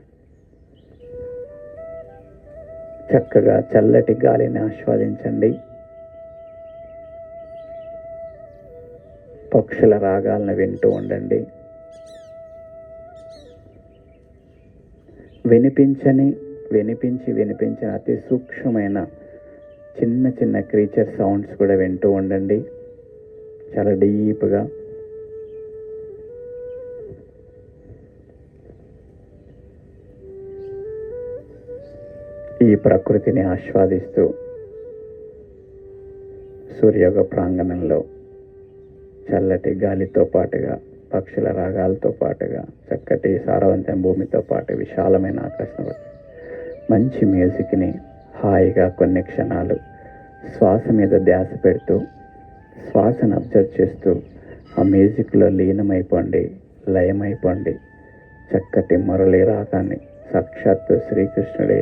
చక్కగా చల్లటి గాలిని ఆస్వాదించండి. పక్షుల రాగాలను వింటూ ఉండండి. వినిపించని వినిపించిన అతి సూక్ష్మమైన చిన్న చిన్న క్రీచర్ సౌండ్స్ కూడా వింటూ ఉండండి చాలా డీప్గా. ఈ ప్రకృతిని ఆస్వాదిస్తూ సూర్యోగ ప్రాంగణంలో చల్లటి గాలితో పాటుగా, పక్షుల రాగాలతో పాటుగా, చక్కటి సారవంతమైన భూమితో పాటు విశాలమైన ఆకాశం, మంచి మ్యూజిక్ని హాయిగా కొన్ని క్షణాలు శ్వాస మీద ధ్యాస పెడుతూ, శ్వాసను అబ్జర్వ్ చేస్తూ ఆ మ్యూజిక్లో లీనమైపోండి, లయమైపోండి. చక్కటి మురళి రాగాన్ని సాక్షాత్తు శ్రీకృష్ణుడే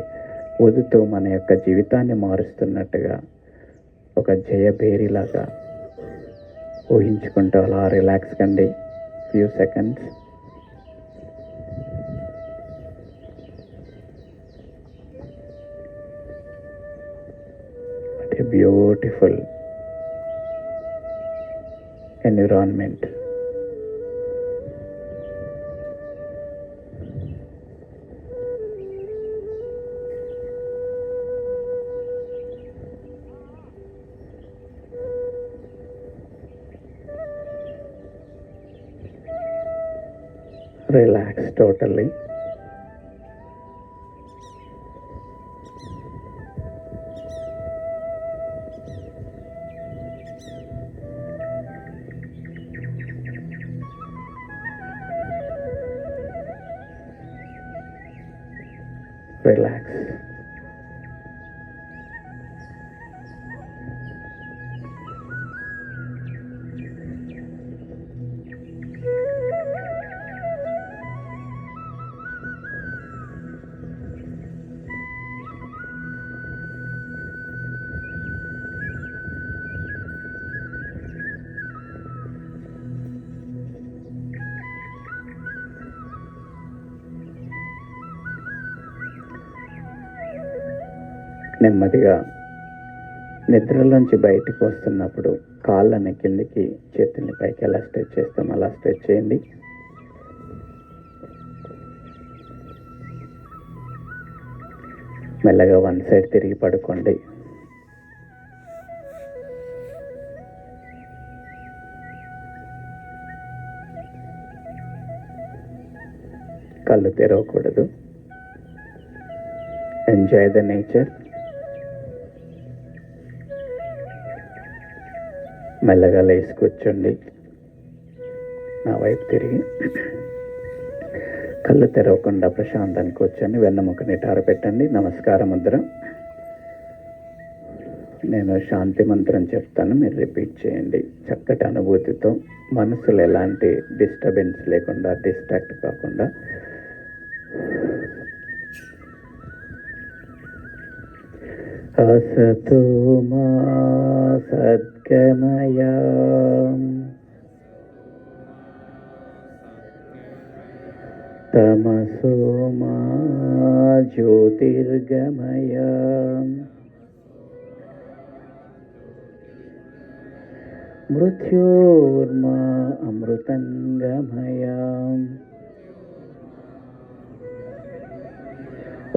ఊదుతూ మన యొక్క జీవితాన్ని మారుస్తున్నట్టుగా ఒక జయభేరిలాగా ఊహించుకుంటూ అలా రిలాక్స్ కండి few seconds. A beautiful environment. Relax totally. Relax. నెమ్మదిగా నిద్రలోంచి బయటకు వస్తున్నప్పుడు కాళ్ళని కిందికి, చేతుల్ని పైకి ఎలా స్ట్రెచ్ చేస్తాం అలా స్ట్రెచ్ చేయండి. మెల్లగా వన్ సైడ్ తిరిగి పడుకోండి. కళ్ళు తెరవకూడదు. Enjoy the nature. మెల్లగా లేచి కూర్చోండి. నా వైపు తిరిగి కళ్ళు తెరవకుండా ప్రశాంతానికి కూర్చొని వెన్నముక నిటారు పెట్టండి. నమస్కార ముద్ర. నేను శాంతి మంత్రం చెప్తాను, మీరు రిపీట్ చేయండి. చక్కటి అనుభూతితో, మనసులో ఎలాంటి డిస్టర్బెన్స్ లేకుండా, డిస్ట్రాక్ట్ కాకుండా. అసతో మా సద్గమయ తమసో మా జ్యోతిర్గమయ మృత్యోర్మా అమృతంగమయ.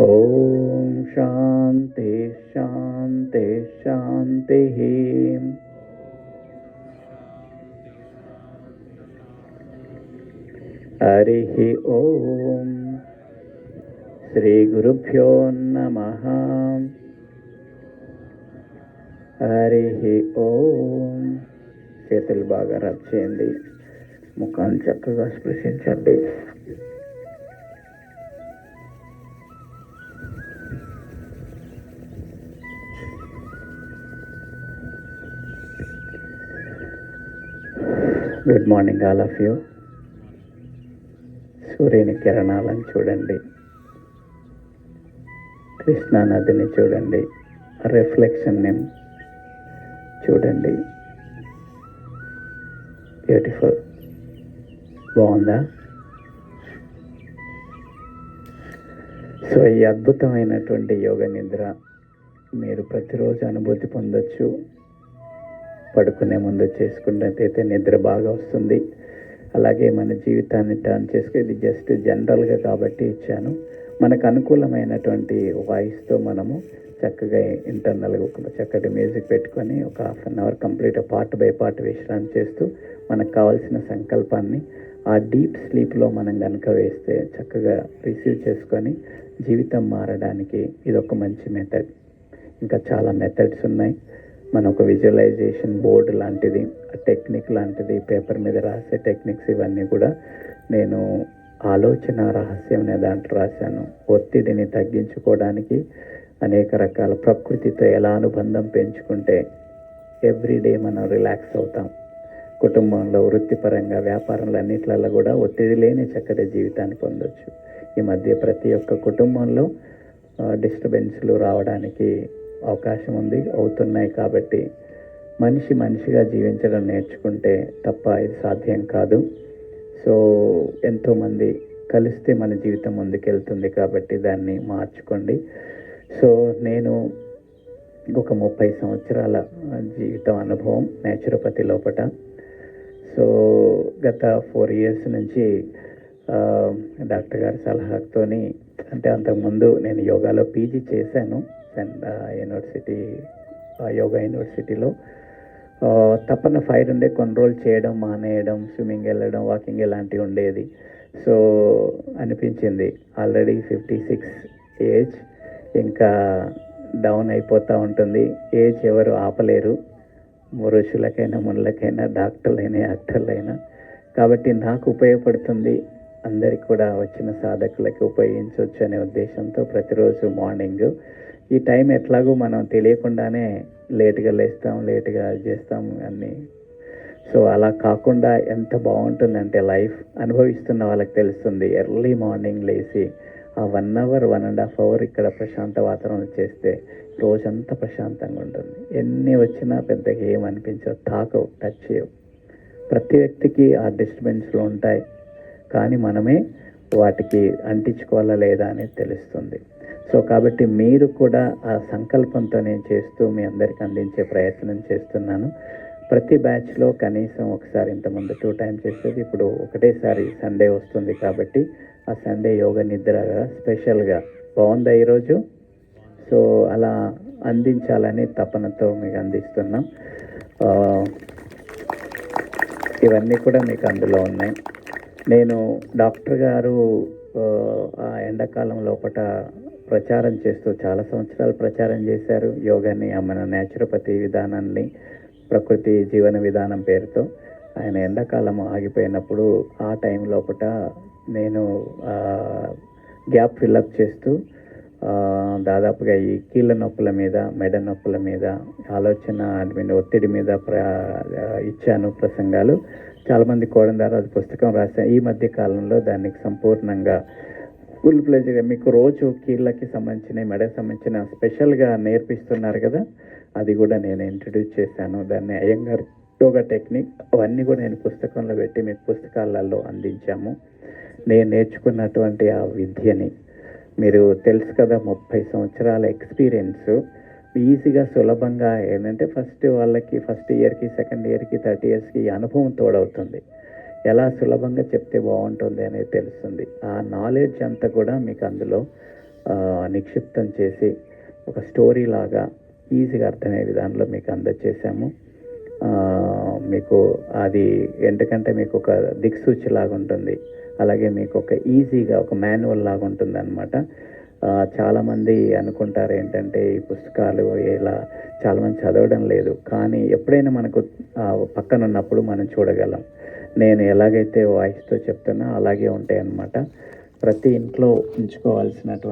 ఓం శాంతి శాంతి శాంతి. హరి ఓం. శ్రీ గురుభ్యో నమః. హరి ఓం. చేతులు బాగా రబ్ చేయండి, ముఖాన్ని చక్కగా స్పృశించండి. Good morning all of you. సూర్యుని కిరణాలను చూడండి, కృష్ణా నదిని చూడండి, రిఫ్లెక్షన్ని చూడండి. బ్యూటిఫుల్. బాగుందా? సో ఈ అద్భుతమైనటువంటి యోగ నిద్ర మీరు ప్రతిరోజు అనుభూతి పొందొచ్చు. పడుకునే ముందు చేసుకున్నట్టయితే నిద్ర బాగా వస్తుంది. అలాగే మన జీవితాన్ని టర్న్ చేసుకుని, ఇది జస్ట్ జనరల్గా కాబట్టి ఇచ్చాను. మనకు అనుకూలమైనటువంటి వాయిస్తో మనము చక్కగా ఇంటర్నల్గా ఒక చక్కటి మ్యూజిక్ పెట్టుకొని ఒక half an hour complete part by part విశ్రాంతి చేస్తూ మనకు కావాల్సిన సంకల్పాన్ని ఆ డీప్ స్లీప్లో మనం కనుక వేస్తే చక్కగా రిసీవ్ చేసుకొని జీవితం మారడానికి ఇది ఒక మంచి మెథడ్. ఇంకా చాలా మెథడ్స్ ఉన్నాయి. మన ఒక విజువలైజేషన్ బోర్డు లాంటిది, టెక్నిక్ లాంటిది, పేపర్ మీద రాసే టెక్నిక్స్, ఇవన్నీ కూడా నేను ఆలోచన రహస్యం అనే దాంట్లో రాశాను. ఒత్తిడిని తగ్గించుకోవడానికి అనేక రకాల ప్రకృతితో ఎలా అనుబంధం పెంచుకుంటే ఎవ్రీడే మనం రిలాక్స్ అవుతాం. కుటుంబంలో, వృత్తిపరంగా, వ్యాపారంలో అన్నిట్లలో కూడా ఒత్తిడి లేని చక్కటి జీవితాన్ని పొందొచ్చు. ఈ మధ్య ప్రతి ఒక్క కుటుంబంలో డిస్టర్బెన్స్లు రావడానికి అవకాశం ఉంది, అవుతున్నాయి. కాబట్టి మనిషిగా జీవించడం నేర్చుకుంటే తప్ప ఇది సాధ్యం కాదు. సో ఎంతోమంది కలిస్తే మన జీవితం ముందుకెళ్తుంది. కాబట్టి దాన్ని మార్చుకోండి. సో నేను ఒక 30 సంవత్సరాల జీవితం అనుభవం నేచురోపతి లోపట. సో గత 4 years నుంచి డాక్టర్ గారి సలహాతోని, అంటే అంతకుముందు నేను యోగాలో పీజీ చేశాను యూనివర్సిటీ, యోగా యూనివర్సిటీలో. తపన ఫైర్ ఉండే, కొన్ని రోజులు చేయడం మానేయడం, స్విమ్మింగ్ వెళ్ళడం, వాకింగ్ ఇలాంటివి ఉండేది. సో అనిపించింది ఆల్రెడీ 56 ఏజ్, ఇంకా డౌన్ అయిపోతూ ఉంటుంది. ఏజ్ ఎవరు ఆపలేరు, ఋషులకైనా, మునులకైనా, డాక్టర్లైనా, యాక్టర్లైనా. కాబట్టి నాకు ఉపయోగపడుతుంది, అందరికి కూడా వచ్చిన సాధకులకి ఉపయోగించవచ్చు అనే ఉద్దేశంతో ప్రతిరోజు మార్నింగ్ ఈ టైం ఎట్లాగో మనం తెలియకుండానే లేటుగా లేస్తాం, లేటుగా చేస్తాం అన్నీ. సో అలా కాకుండా ఎంత బాగుంటుందంటే లైఫ్ అనుభవిస్తున్న వాళ్ళకి తెలుస్తుంది. ఎర్లీ మార్నింగ్ లేచి ఆ 1 hour 1.5 hour ఇక్కడ ప్రశాంత వాతావరణం చేస్తే రోజంతా ప్రశాంతంగా ఉంటుంది. ఎన్ని వచ్చినా పెద్దగా ఏమనిపించవు, తాకవు, టచ్ చేయవు. ప్రతి వ్యక్తికి ఆ డిస్టర్బెన్స్లు ఉంటాయి, కానీ మనమే వాటికి అంటించుకోవాలా లేదా అనేది తెలుస్తుంది. సో కాబట్టి మీరు కూడా ఆ సంకల్పంతో నేను చేస్తూ మీ అందరికీ అందించే ప్రయత్నం చేస్తున్నాను. ప్రతి బ్యాచ్లో కనీసం ఒకసారి, ఇంతకుముందు 2 times చేసేది, ఇప్పుడు ఒకటేసారి సండే వస్తుంది. కాబట్టి ఆ సండే యోగ నిద్రగా స్పెషల్గా బాగుందా ఈరోజు? సో అలా అందించాలని తపనతో మీకు అందిస్తున్నాం. ఇవన్నీ కూడా మీకు అందులో ఉన్నాయి. నేను డాక్టర్ గారు ఆ ఎండాకాలం లోపల ప్రచారం చేస్తూ చాలా సంవత్సరాలు ప్రచారం చేశారు యోగాని, మన నేచురోపతి విధానాన్ని, ప్రకృతి జీవన విధానం పేరుతో. ఆయన ఎండాకాలం ఆగిపోయినప్పుడు ఆ టైం లోపల నేను గ్యాప్ ఫిల్అప్ చేస్తూ దాదాపుగా ఈ కీళ్ళ నొప్పుల మీద, మెడ నొప్పుల మీద, ఆలోచన ఒత్తిడి మీద ఇచ్చాను ప్రసంగాలు. చాలామంది కోవడం ద్వారా అది పుస్తకం రాశాను. ఈ మధ్య కాలంలో దానికి సంపూర్ణంగా ఫుల్ ప్లేజ్గా మీకు రోజు కీళ్ళకి సంబంధించిన, మెడకి సంబంధించిన స్పెషల్గా నేర్పిస్తున్నారు కదా, అది కూడా నేను ఇంట్రడ్యూస్ చేశాను. దాన్ని అయ్యంగార్ యోగా టెక్నిక్, అవన్నీ కూడా నేను పుస్తకంలో పెట్టి మీకు పుస్తకాలలో అందించాము. నేను నేర్చుకున్నటువంటి ఆ విద్యని మీరు తెలుసు కదా, 30 సంవత్సరాల ఎక్స్పీరియన్స్ ఈజీగా, సులభంగా ఏంటంటే ఫస్ట్ ఇయర్కి, సెకండ్ ఇయర్కి, 30 yearsకి అనుభవం తోడవుతుంది. ఎలా సులభంగా చెప్తే బాగుంటుంది అనేది తెలుస్తుంది. ఆ నాలెడ్జ్ అంతా కూడా మీకు అందులో నిక్షిప్తం చేసి ఒక స్టోరీ లాగా ఈజీగా అర్థమయ్యే విధానంలో మీకు అందజేసాము. మీకు అది ఎందుకంటే మీకు ఒక దిక్సూచి లాగా ఉంటుంది, అలాగే మీకు ఒక ఈజీగా ఒక మాన్యువల్ లాగా ఉంటుంది అనమాట. చాలామంది అనుకుంటారు ఏంటంటే ఈ పుస్తకాలు ఇలా చాలామంది చదవడం లేదు, కానీ ఎప్పుడైనా మనకు పక్కన ఉన్నప్పుడు మనం చూడగలం. నేను ఎలాగైతే వాయిస్తో చెప్తున్నా అలాగే ఉంటాయి అన్నమాట. ప్రతి ఇంట్లో ఉంచుకోవాల్సినటువంటి